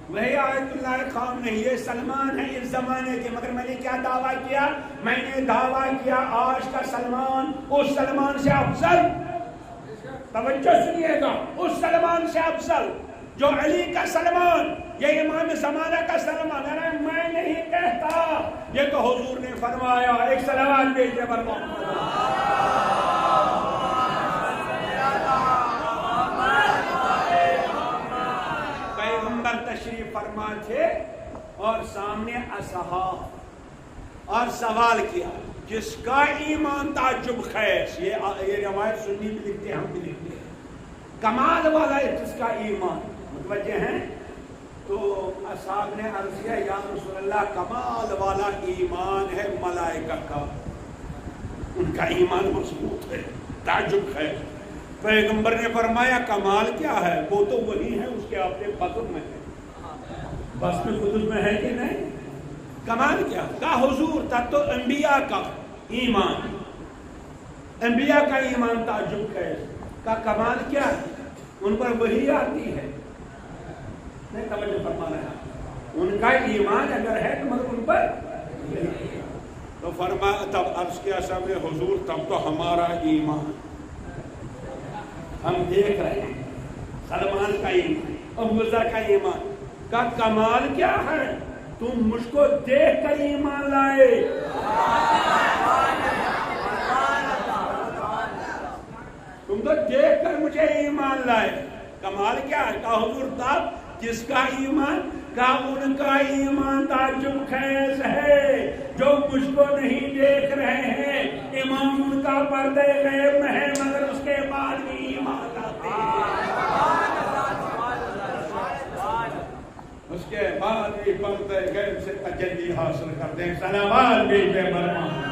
وہی آیت اللہ خام نہیں، یہ سلمان ہے اس زمانے کے۔ مگر میں نے کیا دعویٰ کیا؟ میں نے دعویٰ کیا آج کا سلمان اس سلمان سے افضل، توجہ سنیے گا، اس سلمان سے افضل جو علی کا سلمان، یہ امام زمانہ کا سلمان ہے، میں نہیں کہتا، یہ تو حضور نے فرمایا۔ ایک صلوات بھیجیے بر محمد۔ تشریف فرما تھے اور سامنے اصحاب، اور سوال کیا جس کا ایمان تعجب خیز، یہ روایت سنی بھی لکھتے ہیں، ہم بھی لکھتے ہیں، کمال والا ہے جس کا ایمان، متوجہ ہیں؟ تو اصحاب نے عرض کیا یا رسول اللہ کمال والا ایمان ہے ملائکہ کا، ان کا ایمان مضبوط ہے، تعجب خیز۔ پیغمبر نے فرمایا کمال کیا ہے؟ وہ تو وہی ہے اس کے اپنے فضل میں ہے، بس میں قدس میں ہے کہ نہیں؟ کمال کیا؟ کہا حضور تب تو انبیاء کا ایمان، انبیاء کا ایمان تعجب خیز، کا کمال کیا ہے؟ ان پر وحی آتی ہے، نہیں توجہ فرما رہا، ان کا ایمان اگر ہے تو مگر ان پر تو فرمایا، تب عرض کیا سب نے حضور تب تو ہمارا ایمان، ہم دیکھ رہے ہیں سلمان کا ایمان، ابو ذر کا ایمان، کا کمال کیا ہے؟ تم مجھ کو دیکھ کر ایمان لائے، تم تو دیکھ کر مجھے ایمان لائے، کمال کیا ہے؟ کہا حضور تب جس کا ایمان، کہا ان کا ایمان تعجب خیز ہے جو مجھ کو نہیں دیکھ رہے ہیں، امام ان کا پردے غیب میں ہے مگر اس کے بعد بھی ایمان لاتے ہیں، اس کے بعد بھی پردے غیب سے تجلی حاصل کرتے ہیں۔ صلوات بھیجے مرحبا۔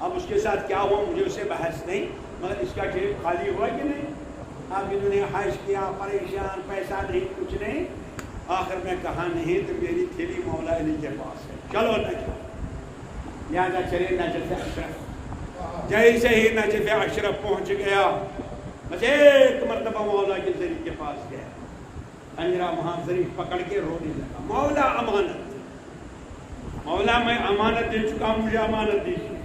اب اس کے ساتھ کیا ہوا مجھے اسے بحث نہیں، مگر اس کا جیب خالی ہوا کہ نہیں؟ اب انہوں نے حج کیا، پریشان، پیسہ نہیں، کچھ نہیں، آخر میں کہا نہیں تو میری تھیلی مولا علی کے پاس ہے، چلو نجف، لہٰذا چلے نجف اشرف۔ جیسے ہی نجف اشرف پہنچ گیا بس ایک مرتبہ مولا کے ظریف کے پاس گیا، انجرا وہاں ظریف پکڑ کے رونے لگا، مولا امانت، مولا میں امانت دے چکا ہوں، مجھے امانت دیجیے۔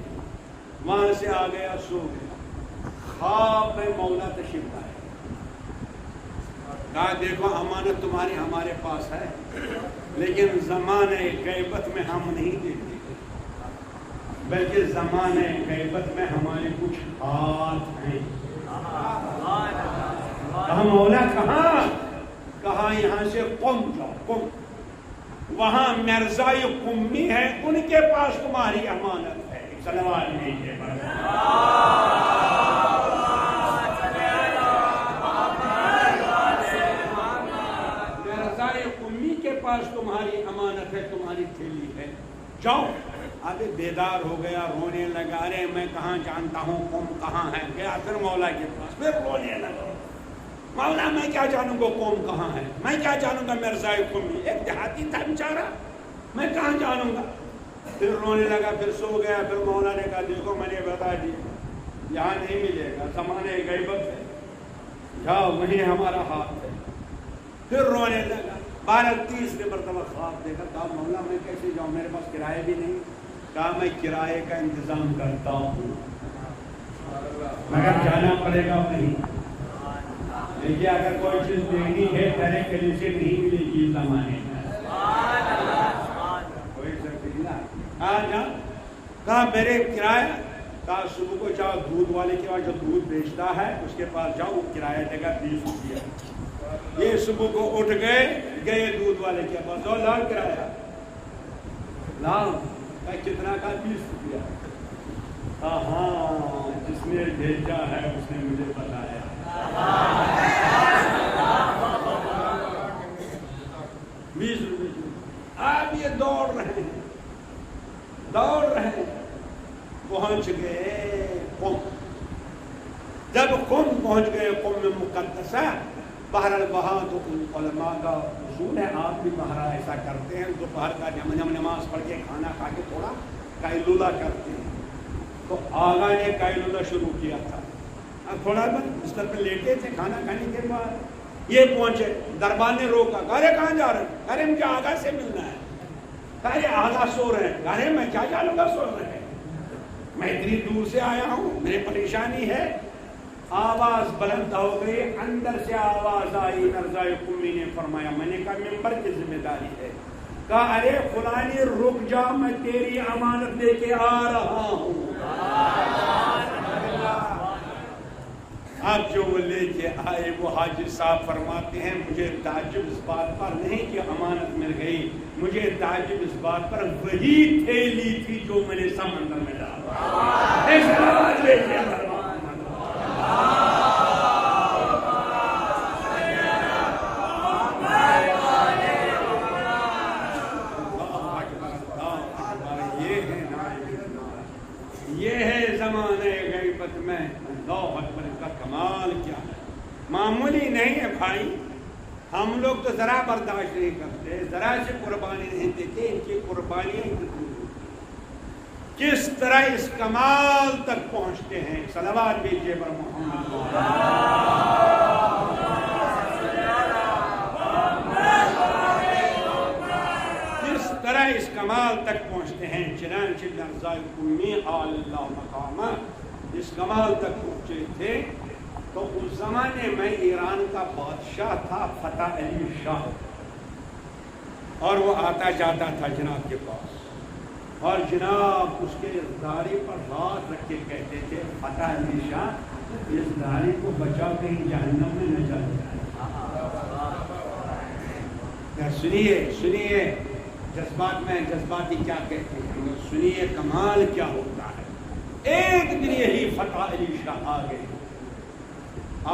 وہاں سے آ گیا، سو گیا، خواب میں مولا تشریف لائے، کہا دیکھو امانت تمہاری ہمارے پاس ہے، لیکن زمانے غیبت میں ہم نہیں دیتے، بلکہ زمانے غیبت میں ہمارے کچھ ہاتھ ہیں۔ کہا مولا کہاں؟ کہا یہاں سے قم جاؤ، قم، وہاں مرزائے قمی ہے، ان کے پاس تمہاری امانت ہے۔ صلوات لیجیے مرزائے قمی کے پاس تمہاری امانت ہے، تمہاری تھیلی ہے، جاؤ۔ ابھی بیدار ہو گیا، رونے لگا، ارے میں کہاں جانتا ہوں قم کہاں ہے؟ گیا پھر مولا کے پاس، پھر رونے لگا، مولا میں کیا جانوں گا قوم کہاں ہے، میں کیا جانوں گا مرزائے قمی، ایک دیہاتی تھا بیچارہ، میں کہاں جانوں گا؟ پھر رونے لگا، پھر سو گیا۔ پھر مولا نے کہا دیکھو میں نے بتا دیا یہاں نہیں ملے گا، زمانے غیبت ہے، جاؤ وہیں ہمارا ہاتھ ہے۔ پھر رونے لگا، 12-30 مرتبہ خواب دیکھا، کہا مولا میں کیسے جاؤں، میرے پاس کرایہ بھی نہیں۔ کہا میں کرایے کا انتظام کرتا ہوں، مگر جانا پڑے گا نہیں، دیکھیے اگر کوئی چیز دیکھنی ہے پہلے کلی سے نہیں ملے گی زمانے میں، کوئی جا کہا میرے کرایہ، کہا صبح کو جاؤ دودھ والے کے پاس جو دودھ بیچتا ہے اس کے پاس جاؤ، وہ کرایہ دے گا 20 روپیہ۔ یہ صبح کو اٹھ گئے دودھ والے کے پاس، اور لاؤ کرایہ، لاؤ، کہا کتنا؟ کا 20 روپیہ۔ ہاں جس نے بھیجا ہے اس نے مجھے بتایا۔ اب یہ دوڑ رہے ہیں، پہنچ گئے قم۔ جب قم پہنچ گئے، قم میں مقدسہ، بہرحال وہاں تو علماء کا اصول ہے، آپ بھی بہرحال ایسا کرتے ہیں، دوپہر کا نماز پڑھ کے کھانا کھا کے تھوڑا قیلولہ کرتے ہیں، تو آغا نے قیلولہ شروع کیا تھا، اب تھوڑا بستر پہ لیٹے تھے کھانا کھانے کے بعد، یہ پہنچے، دربار نے روکا، کہا ارے کہاں جا رہے ہیں؟ کہا ارے مجھے آغا سے ملنا ہے۔ کہا ارے آغا سو رہے ہیں۔ کہا ارے میں کیا جانوں گا سو رہے ہیں، میں اتنی دور سے آیا ہوں، میری پریشانی ہے۔ آواز بلند ہو گئی، اندر سے آواز آئی، مرزائے قمی نے فرمایا، میں نے کہا ممبر کی ذمہ داری ہے۔ کہا ارے فلانی رک جا، میں تیری امانت لے کے آ رہا ہوں۔ اب جو وہ لے کے آئے، وہ حاجی صاحب فرماتے ہیں مجھے تعجب اس بات پر نہیں کہ امانت مل گئی، مجھے تعجب اس بات پر وہی تھیلی تھی جو میں نے سمندر میں ڈالا۔ یہ ہے زمانے غیبت میں، اللہ اکبر، اس کا کمال کیا ہے، معمولی نہیں ہے بھائی۔ ہم لوگ تو ذرا برداشت نہیں کرتے، ذرا سے قربانی نہیں دیتے، ان کی قربانیاں کس طرح اس کمال تک پہنچتے ہیں۔ صلوات بھیجیے بر محمد، کس طرح اس کمال تک پہنچتے ہیں۔ چنانچہ مرزائے قمی عالی اللہ مقامہ اس کمال تک پہنچے تھے، تو اس زمانے میں ایران کا بادشاہ تھا فتح علی شاہ، اور وہ آتا جاتا تھا جناب کے پاس، اور جناب اس کے داڑھی پر ہاتھ رکھ کے کہتے تھے فتح علی شاہ اس داڑھی کو بچاؤ کہیں جہنم میں نہ چل جائے۔ سنیے جذبات میں جذباتی کیا کہتے ہیں، سنیے کمال کیا ہوتا ہے۔ ایک دن یہی فتح علی شاہ آ گئے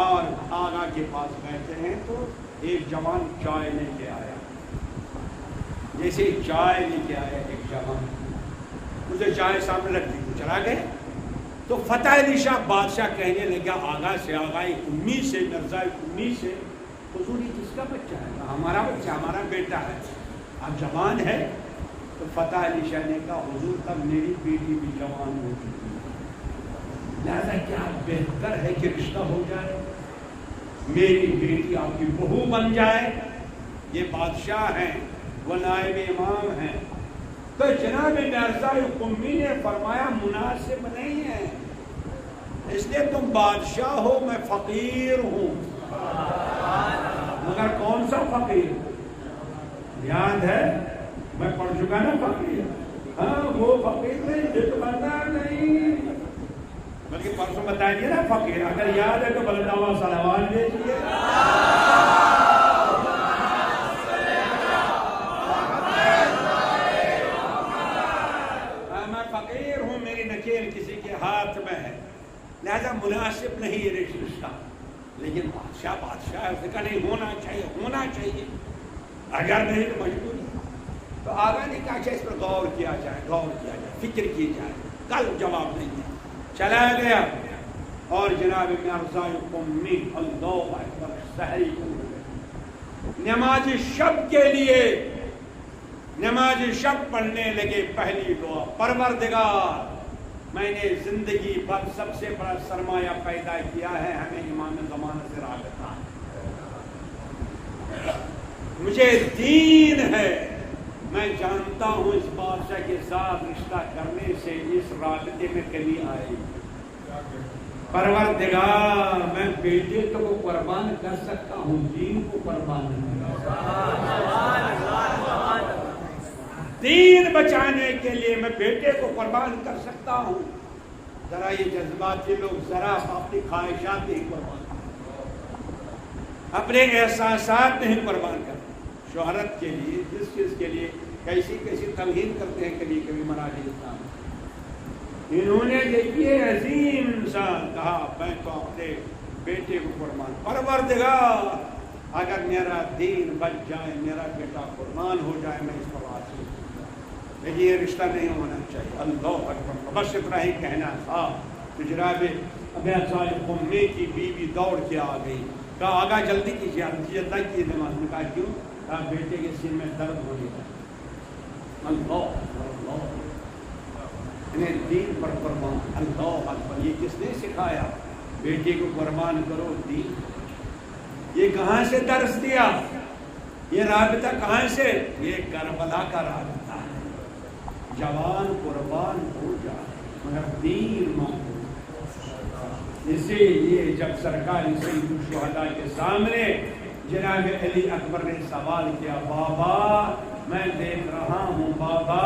اور آغا کے پاس بیٹھے ہیں، تو ایک جوان چائے لے کے آیا، جیسے چائے لے کے آیا ایک جوان، اسے چائے سامنے رکھ دی، چلا گئے، تو فتح علی شاہ بادشاہ کہنے لگا آغا سے، آغائی امی سے، مرزا امی سے، حضور یہ کس کا بچہ ہے؟ ہمارا بچہ، ہمارا بیٹا ہے، اب جوان ہے۔ تو فتح علی شاہ نے کہا حضور تب میری بیٹی بھی جوان ہو چکی ہے، لہذا کیا بہتر ہے کہ رشتہ ہو جائے، میری بیٹی آپ کی بہو بن جائے، یہ بادشاہ ہیں، وہ نائب امام ہیں۔ تو جناب مرزا امی نے فرمایا مناسب نہیں ہے، اس لیے تم بادشاہ ہو، میں فقیر ہوں، مگر کون سا فقیر؟ یاد ہے میں پڑھ چکا نا فقیر، ہاں وہ فقیر نہیں بھکمندار نہیں، بلکہ پرسوں بتایا گیا نا فقیر، اگر یاد ہے تو بلنداوا سلوان دیجیے۔ میں فقیر ہوں، میری نکیل کسی کے ہاتھ میں ہے، لہذا مناسب نہیں یہ رشتہ، لیکن بادشاہ بادشاہ ہے، اس نے کہا نہیں ہونا چاہیے، ہونا چاہیے، اگر نہیں تو مجبوری۔ تو آگا نے کہا اس پر غور کیا جائے، غور کیا جائے، فکر کی جائے، کل جواب نہیں ہے۔ چلا گیا اور جناب مرزا امی اللہ اکبر سحری نماز شب کے لیے نماز شب پڑھنے لگے۔ پہلی دعا، پروردگار میں نے زندگی پر سب سے بڑا سرمایہ پیدا کیا ہے، ہمیں امام زمانہ سے رابطہ ہے، مجھے دین ہے، میں جانتا ہوں اس بادشاہ کے ساتھ رشتہ کرنے سے اس رابطے میں کمی آئے گی۔ پروردگار میں بیٹے کو قربان کر سکتا ہوں، دین کو قربان نہیں کر سکتا، دین بچانے کے لیے میں بیٹے کو قربان کر سکتا ہوں۔ ذرا یہ جذباتی لوگ ذرا اپنی خواہشات نہیں قربان کرتے، اپنے احساسات نہیں قربان کرتے، شہرت کے لیے جس چیز کے لیے کیسی کیسی توہین کرتے ہیں کبھی کبھی مناظر اسلام۔ انہوں نے دیکھیے عظیم انسان کہا میں تو اپنے بیٹے کو قربان، پروردگار اگر میرا دین بچ جائے، میرا بیٹا قربان ہو جائے، میں اس پر راضی ہوں، لیکن یہ رشتہ نہیں ہونا چاہیے۔ اللہ اکبر، بس اتنا ہی کہنا تھا۔ تو جناب مرزا امی کی بیوی دوڑ کے آ گئی، کہا آگا جلدی کیجیے، جلدی کی نماز میں، کہا کیوں؟ کہا بیٹے کے سر میں درد ہونے لگا۔ اللہ اللہ، انہیں دین پر قربان، اللہ اکبر، یہ کس نے سکھایا؟ بیٹے کو قربان کرو، دین۔ یہ کہاں سے درس دیا؟ یہ رابطہ کہاں سے؟ یہ کربلا کا رابطہ ہے، جوان قربان ہو جائے مگر دین محفوظ۔ اسی لیے جب سرکار سید الشہداء کے سامنے جناب علی اکبر نے سوال کیا، بابا میں دیکھ رہا ہوں بابا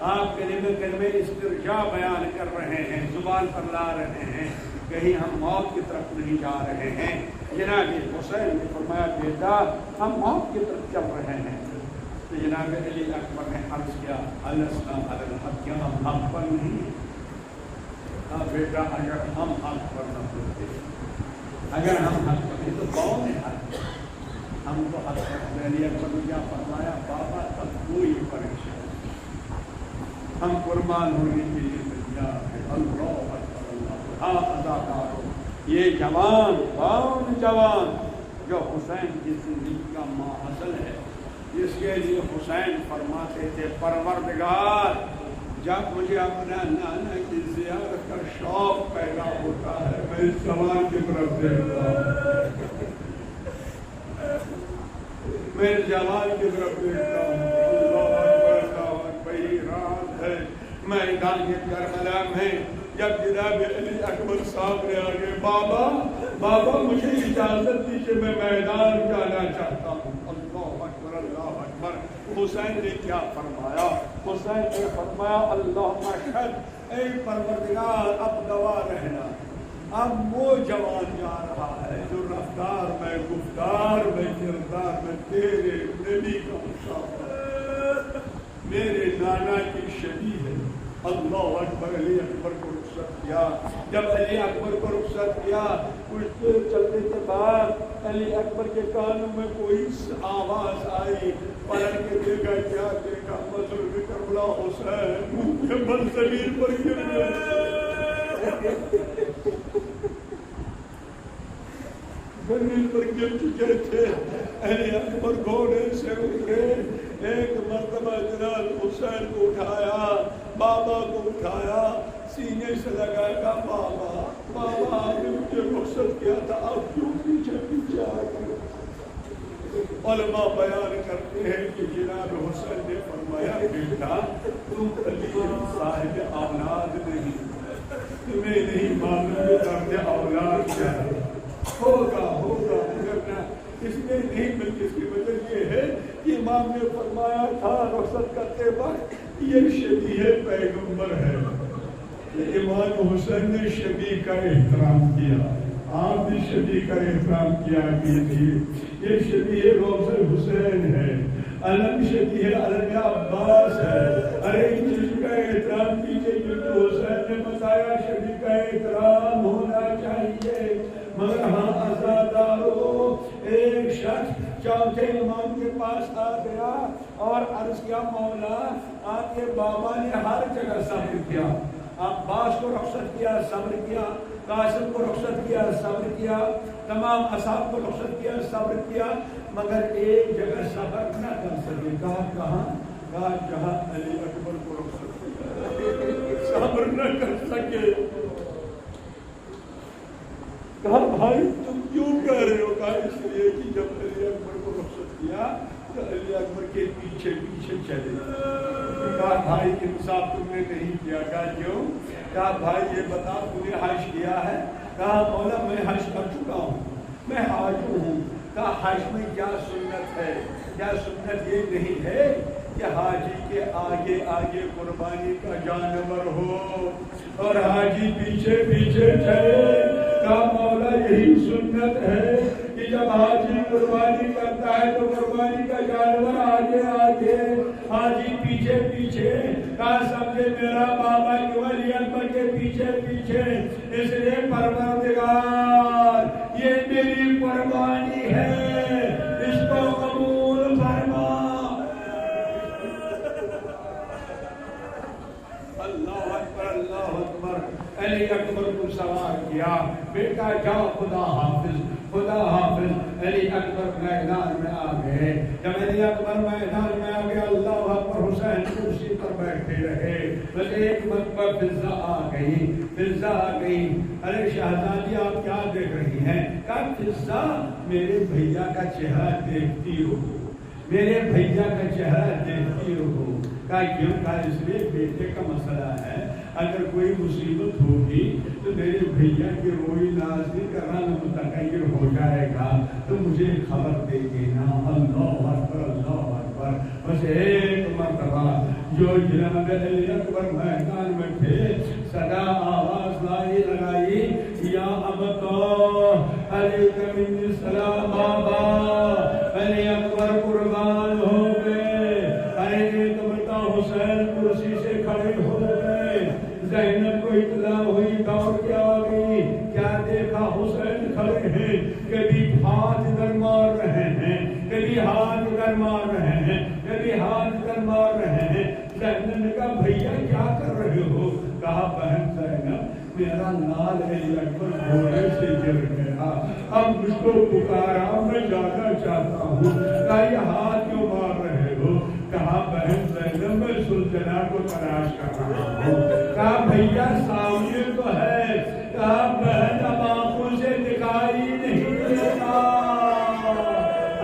آپ کلمہ استرجاع بیان کر رہے ہیں، زبان پر لا رہے ہیں، کہیں ہم موت کی طرف نہیں جا رہے ہیں؟ جناب حسین نے فرمایا بیٹا ہم موت کی طرف چل رہے ہیں۔ تو جناب علی اکبر نے عرض کیا السنا علی الحق، کیا ہم حق پر نہیں ہیں؟ ہاں بیٹا اگر ہم حق پر نہ ہوتے، اگر ہم حق پر نہیں تو کون ہے حق؟ ہم تو حق پر۔ علی اکبر نے کیا فرمایا، بابا تب کوئی پریشانی، ہم قربان ہونے کے لیے تیار ہیں۔ اللہ اکبر، اللہ ہاں اداکار ہو۔ یہ جوان کون جوان جو حسین کی زندگی کا ماحصل ہے، جس کے لیے حسین فرماتے تھے پروردگار جب مجھے اپنا نانا کی زیارت کا شوق پیدا ہوتا ہے میں اس جوان کی طرف دیکھتا ہوں، میں اس جوان کی طرف دیکھتا ہوں۔ اللہ اکبر، اللہ اکبر۔ وہی رات ہے میدان کربلا میں جب جناب علی اکبر سامنے آ گئے، بابا بابا مجھے اجازت دیجیے میں میدان جانا چاہتا ہوں۔ اللہ اکبر، اللہ اکبر۔ حسین نے کیا فرمایا؟ حسین نے فرمایا اللہ اشہد، اے پروردگار اب گواہ رہنا، اب وہ جوان جا رہا ہے جو رفتار میں، گفتار میں، کردار میں تیرے نبی کا مشابہ، میرے نانا کی شبیہ ہے۔ اللہ اکبر۔ علی اکبر کو رخصت کیا۔ جب علی اکبر کو رخصت کیا کچھ دیر چلنے کے بعد علی اکبر کے کانوں میں کوئی آواز آئی، پلٹ کے دیکھا، کیا دیکھا؟ بزرگ کربلا حسین منہ کے بل زمین پر گر گئے۔ زمین پر گر چکے تھے. علی اکبر گھوڑے سے اترے. ایک مرتبہ جناب حسین کو اٹھایا, بابا کو اٹھایا, سینے سے لگایا. کہا بابا بابا آپ نے مجھے رخصت کیا تھا, آپ کیوں پیچھے پیچھے آ گئے؟ علماء بیان کرتے ہیں کہ جناب حسین نے فرمایا بیٹا تم علی صاحب اولاد نہیں, تمہیں نہیں معلوم درد اولاد کیا ہے. ہوگا مگر نہ اس میں نہیں ملتی. اس کی وجہ یہ ہے کہ امام نے فرمایا تھا رخصت کرتے وقت یہ شبیہ پیغمبر ہے. امام حسین نے شبیہ کا احترام کیا, آپ نے شبیہ کا احترام کیا کیجیے. یہ شبیہ روضہ حسین ہے, علم شبیہ علم عباس ہے. ارے ان چیز کا احترام کیجیے کیونکہ حسین نے بتایا شبیہ کا احترام ہونا چاہیے. مگر ہاں عزادارو, ایک شخص چوتھے امام کے پاس آ گیا اور عرض کیا مولا آپ کے بابا نے ہر جگہ صبر کیا, عباس کو رخصت کیا صبر کیا, قاسم کو رخصت کیا صبر کیا, تمام اصحاب کو رخصت کیا صبر کیا, مگر ایک جگہ صبر نہ کر سکے. کہا کہاں؟ کہا جہاں علی اکبر کو رخصت کیا صبر نہ کر سکے. کہا بھائی تم کیوں کہہ رہے ہو؟ کہا اس لیے کہ جب علی اکبر کو رخصت کیا تو علی اکبر کے پیچھے پیچھے چلے. کہا بھائی انصاف تم نے نہیں کیا. کہا کیوں؟ کہا بھائی یہ بتا تم نے حج کیا ہے؟ کہا مولا میں حج کر چکا ہوں, میں حاجی ہوں. کہا حج میں کیا سنت ہے؟ کیا سنت یہ نہیں ہے کہ حاجی کے آگے آگے قربانی کا جانور ہو اور حاجی پیچھے پیچھے چلے؟ کہا مولا یہی سنت ہے کہ جب حاجی قربانی کرتا ہے تو قربانی کا جانور آگے آگے, حاجی پیچھے پیچھے. کہا سمجھے میرا بابا کہ علی اکبر کے پیچھے پیچھے, اس لیے پروردگار یہ میری قربانی ہے, اس کو قبول فرما. اللہ اکبر اللہ اکبر. علی اکبر کو سوار کیا, بیٹا جاؤ خدا حافظ خدا حافظ. علی اکبر میدان میں آ گئے. جب علی اکبر میدان میں آ گیا اللہ اکبر, حسین کرسی پر بیٹھے رہے. بس ایک مرتبہ فضا آ گئی. ارے شہزادی آپ کیا دیکھ رہی ہیں؟ کہا فضا میرے بھیا کا چہرہ دیکھتی ہو, میرے بھیا کا چہرہ دیکھتی ہو. کہا کیوں؟ کہا اس لیے بیٹے کا مسئلہ ہے, اگر کوئی مصیبت ہوگی تو میرے بھیا کی روئی نازلی کرنا متغیر ہو جائے گا تو مجھے خبر دے دینا. اللہ اکبر اللہ اکبر. بس ایک مرتبہ جو جناب علی اکبر میدان میں تھے صدا آواز لگائی یا ابتا علیک منی السلام. بابا علی اکبر قربان ہو گئے. ارے حسین کرسی سے کھڑے ہو گئے. زینب کو اطلاع ہوئی, دوڑ کے آ گئی. کیا دیکھا؟ حسین کھڑے ہیں, کبھی ہاتھ ادھر مار رہے ہیں, کبھی ہاتھ ادھر مار رہے ہیں, کبھی ہاتھ ادھر مار رہے ہیں. زینب نے کہا بھیا کیا کر رہے ہو؟ کہا بہن زینب میرا لال علی اکبر گھوڑے سے گر گیا, اب مجھ کو پکارا, میں جانا چاہتا ہوں. کہا یہ ہاتھ کیوں مار رہے ہو؟ کہا بہن زینب میں سلطنہ کو تلاش کر رہا ہوں. کہا بھیا سامنے تو ہے. کہا بہن اب آنکھوں سے دکھائی نہیں دیتا.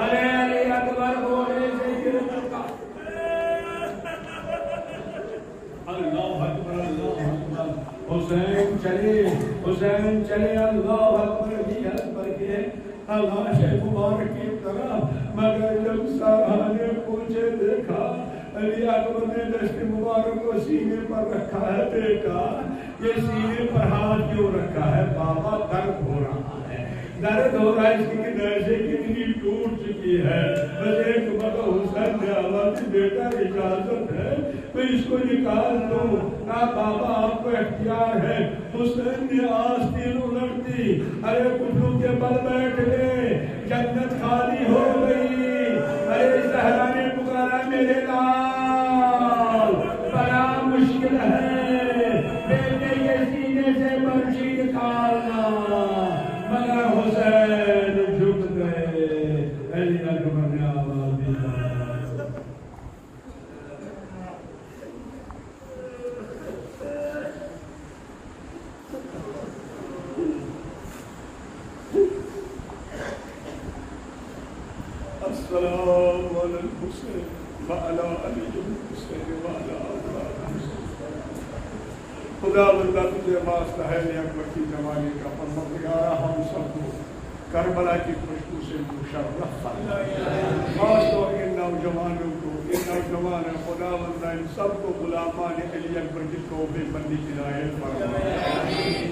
ارے علی اکبر گھوڑے سے گر چکا. اللہ اکبر اللہ اکبر. حسین چلے اللہ اکبر کی اکبر کے اللہ سے مبارک کی طرح. مگر جب سارا نے پوچھے دیکھا علی اکبر نے دست مبارک کو سینے پر رکھا ہے. بیٹا یہ سینے پر ہاتھ کیوں رکھا ہے؟ بابا درد ہو رہا ہے, درد ہو رہا ہے, اس کی نسیں کتنی ٹوٹ چکی ہے. بس ایک مرتبہ حسین نے آواز دی بیٹا اجازت ہے میں اس کو نکال دوں. کہا بابا آپ کو اختیار ہے. حسین نے آستین الٹ دی. ارے گھٹنوں کے بل بیٹھ گئے, جنت خالی ہو گئی. ارے زہرا نے پکارا میرے لال بڑا مشکل ہے, بیٹے کے سینے سے السلام علی الحسین وعلی علی الحسین وعلی اولاد الحسین۔ خدا بندہ تجھے واسطہ ہے اکبر کی جوانی کا پروردگارا ہم سب کو کربلا کی خوشبو سے مشرف فرما، خاص طور ان نوجوانوں کو، ان نوجوان خدا بندہ ان سب کو غلامان علی اکبر کی توفیق بندی کی عنایت فرما،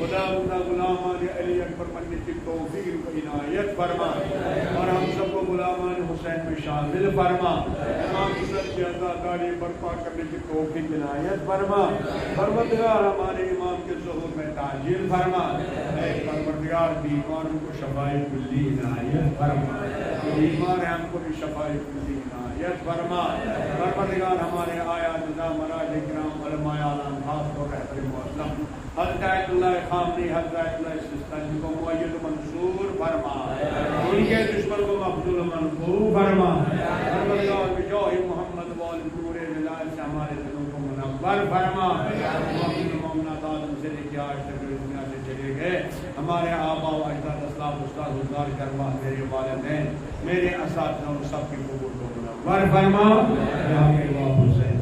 خدا بندہ غلامان علی اکبر بننے کی توفیق کو عنایت فرما، اور ہم سب کو غلامان حسین میں شامل فرما، امام حسین کی عزاداری برپا کرنے کی توفیق عنایت فرما، پروردگار ہمارے امام کے ظہور میں تعجیل فرما، اے پروردگار بیماروں کو شفائے کلی عنایت فرما، بیمار ہم کو بھی شفائے کلی عنایت فرما، پروردگار ہمارے آیات نظام مراج اکرام علماء اعلان خاص طور رہبر معظم حضرت آیت اللہ خامنی، حضرت آیت اللہ سستانی کو مؤید منصور فرما، ان کے دشمن کو مقتول منصور فرما، پروردگار بجاہ محمد وآل پورے جلال سے ہمارے دلوں کو منور فرما، مومنات آدم سے لے کے آج تک دنیا سے چلے گئے ہمارے آبا و اجداد اسلاف استاد حضار کرما، میرے والدین، میرے اساتذہ اور سب کی قبول کو منور فرما، یا میرے باپ حسین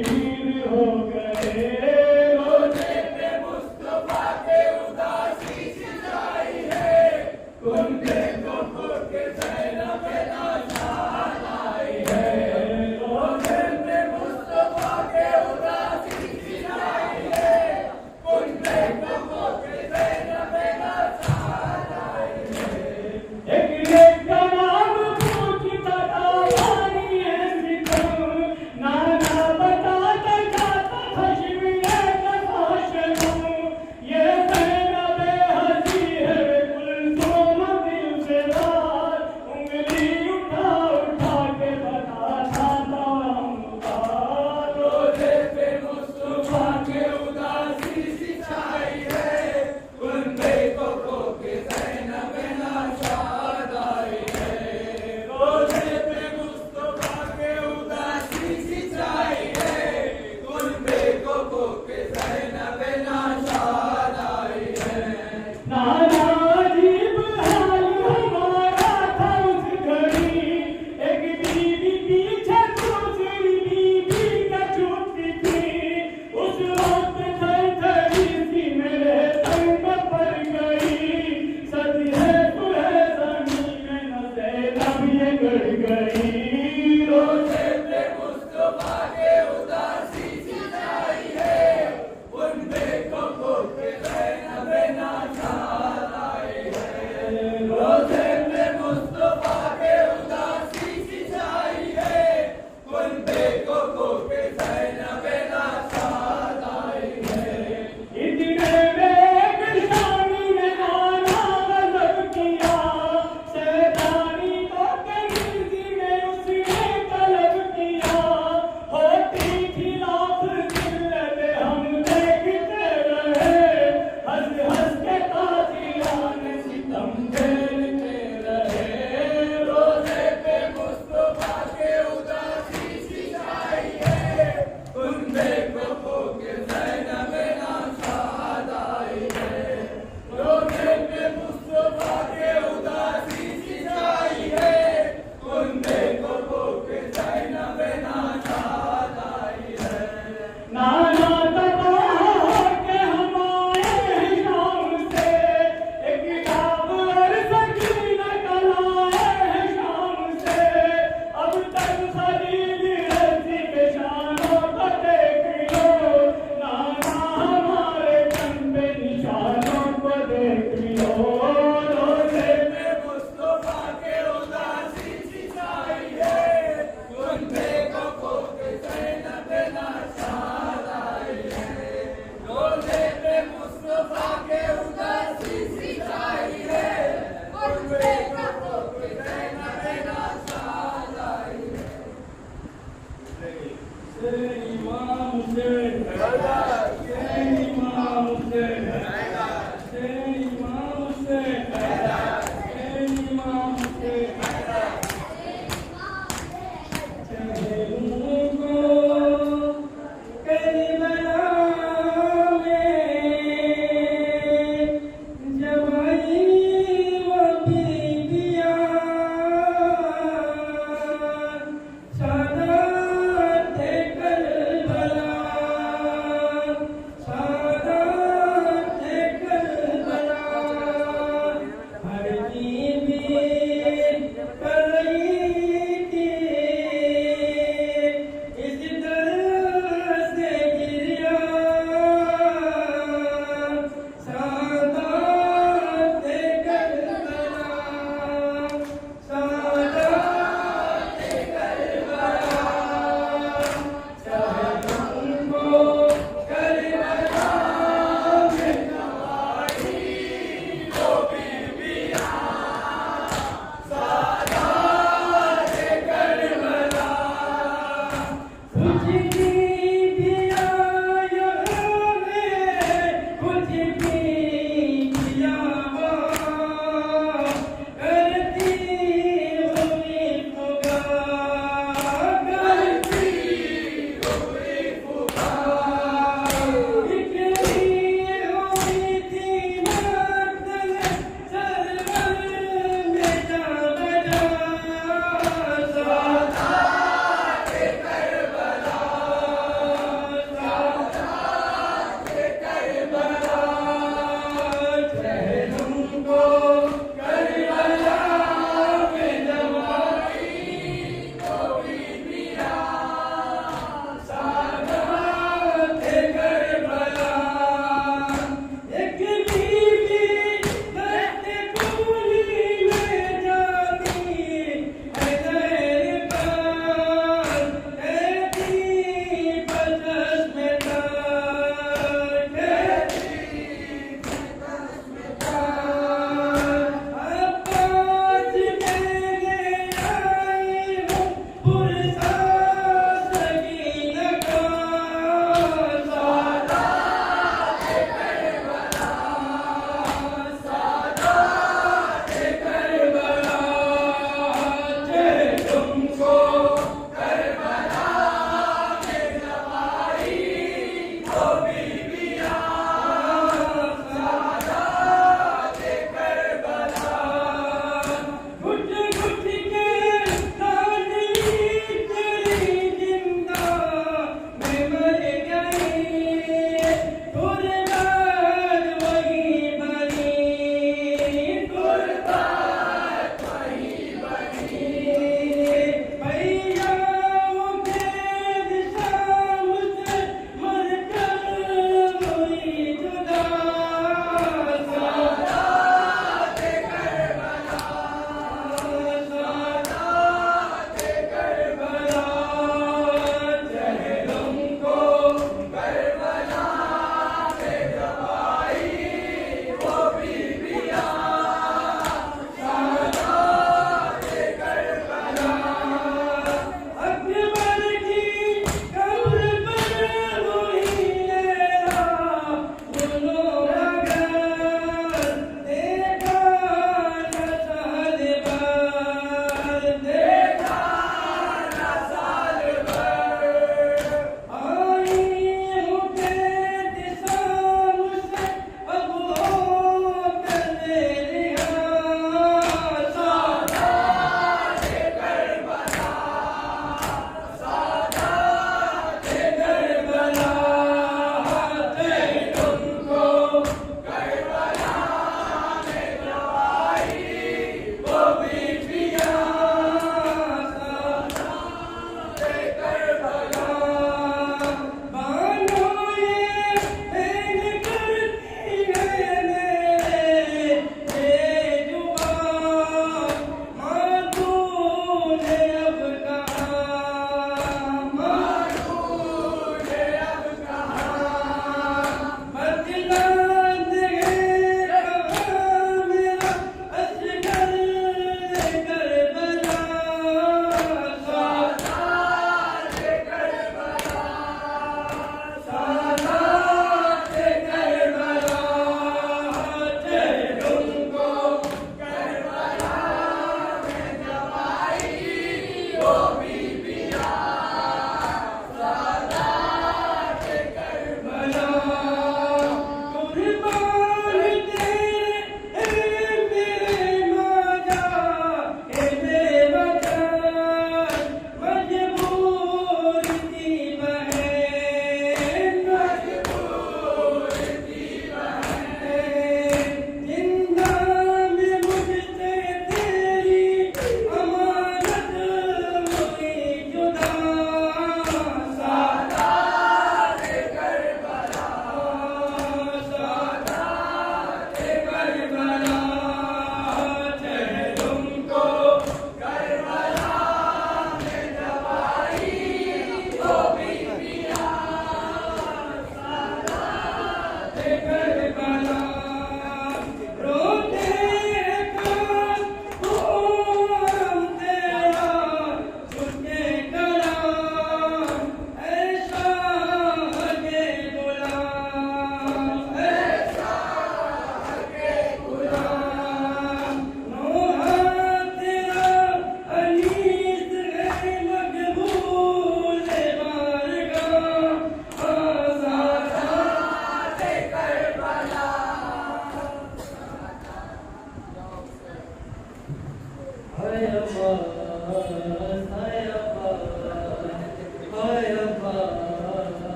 شیر ہو گئے روزے پہ مصطفیٰ کے اداسی سجائی ہے کنبے کو کھول کے زینب ناچال آئی ہے روزے پہ مصطفیٰ کے اداسی سجائی ہے کنبے کو کھول کے زینب ناچال آئی ہے ایک کا نام پوچھتا تھا نانا بتاتا جاتا خشم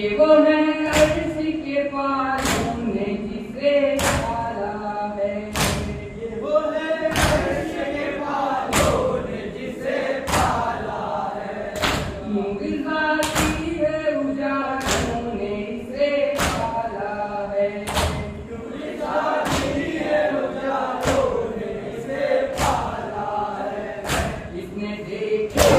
یہ وہ ہے عرش کے پالوں نے جسے پالا ہے، یہ وہ ہے عرش کے پالوں نے جسے پالا ہے، ذاتی ہے اجالوں نے اسے پالا ہے، ذاتی ہے اجالوں نے اسے پالا ہے، اس نے دیکھے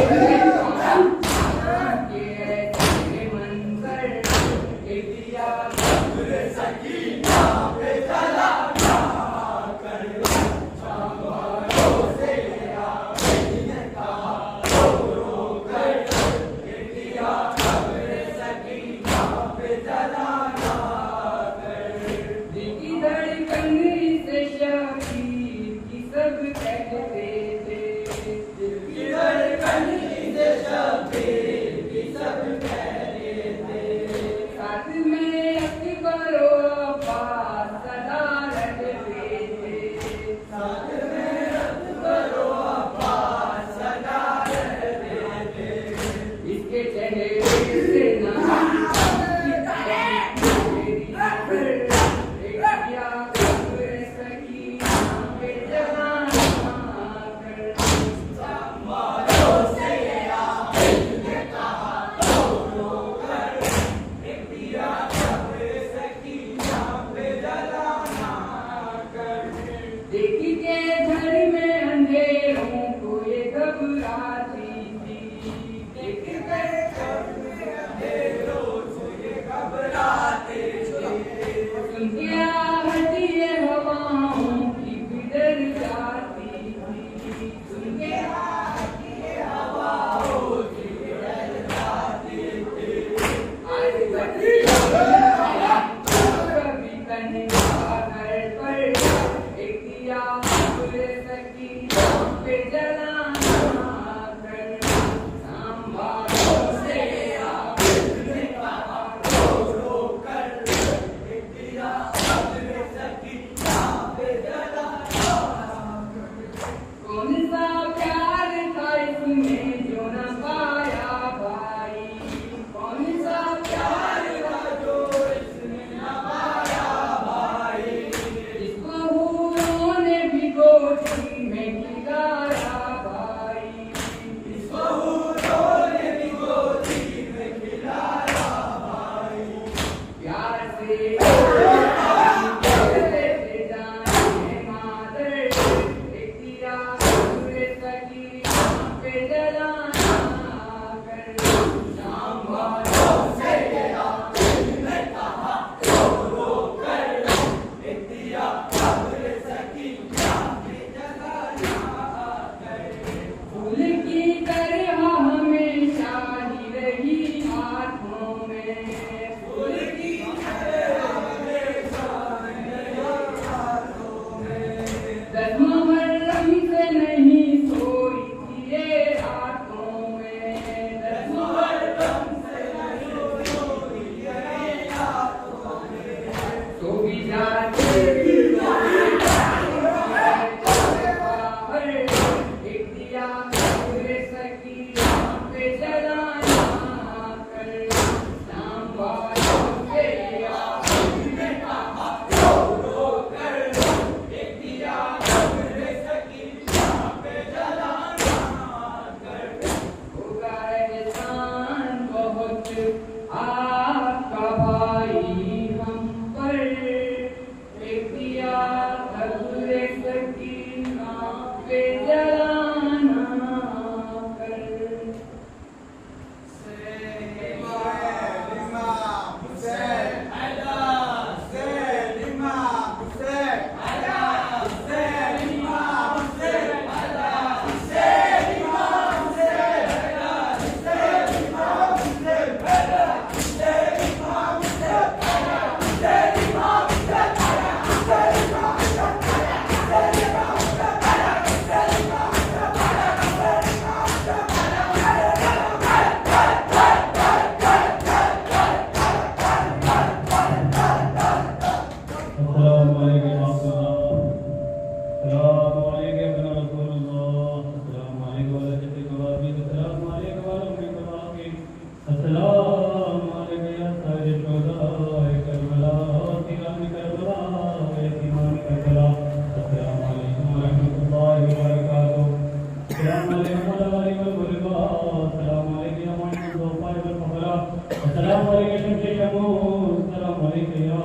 السلام علیکم شمس شموس السلام علیکم یا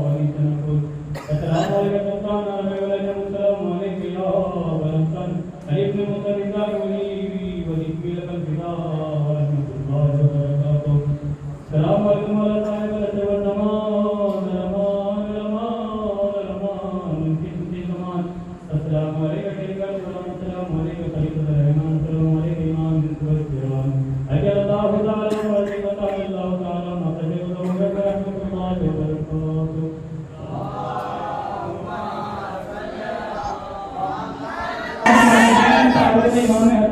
علی تنفس السلام علیکم سلطان عربی ولجم السلام علیکم یا ولمسان علیکم مصدقان ولی وذکر لکم فدا ورحمت اللہ وبرکاتہ السلام علیکم علی صاحب الاسر والنمان رمان رمان رمان قسم زمان السلام علیکم شریک السلام علیکم خلیفۃ الرحمن السلام علیکم امام القرآن اجل اللہ تعالی وعلیکم اللہ تعالی مقدم ورحمۃ اللہ وبرکاتہ اللهم صل على محمد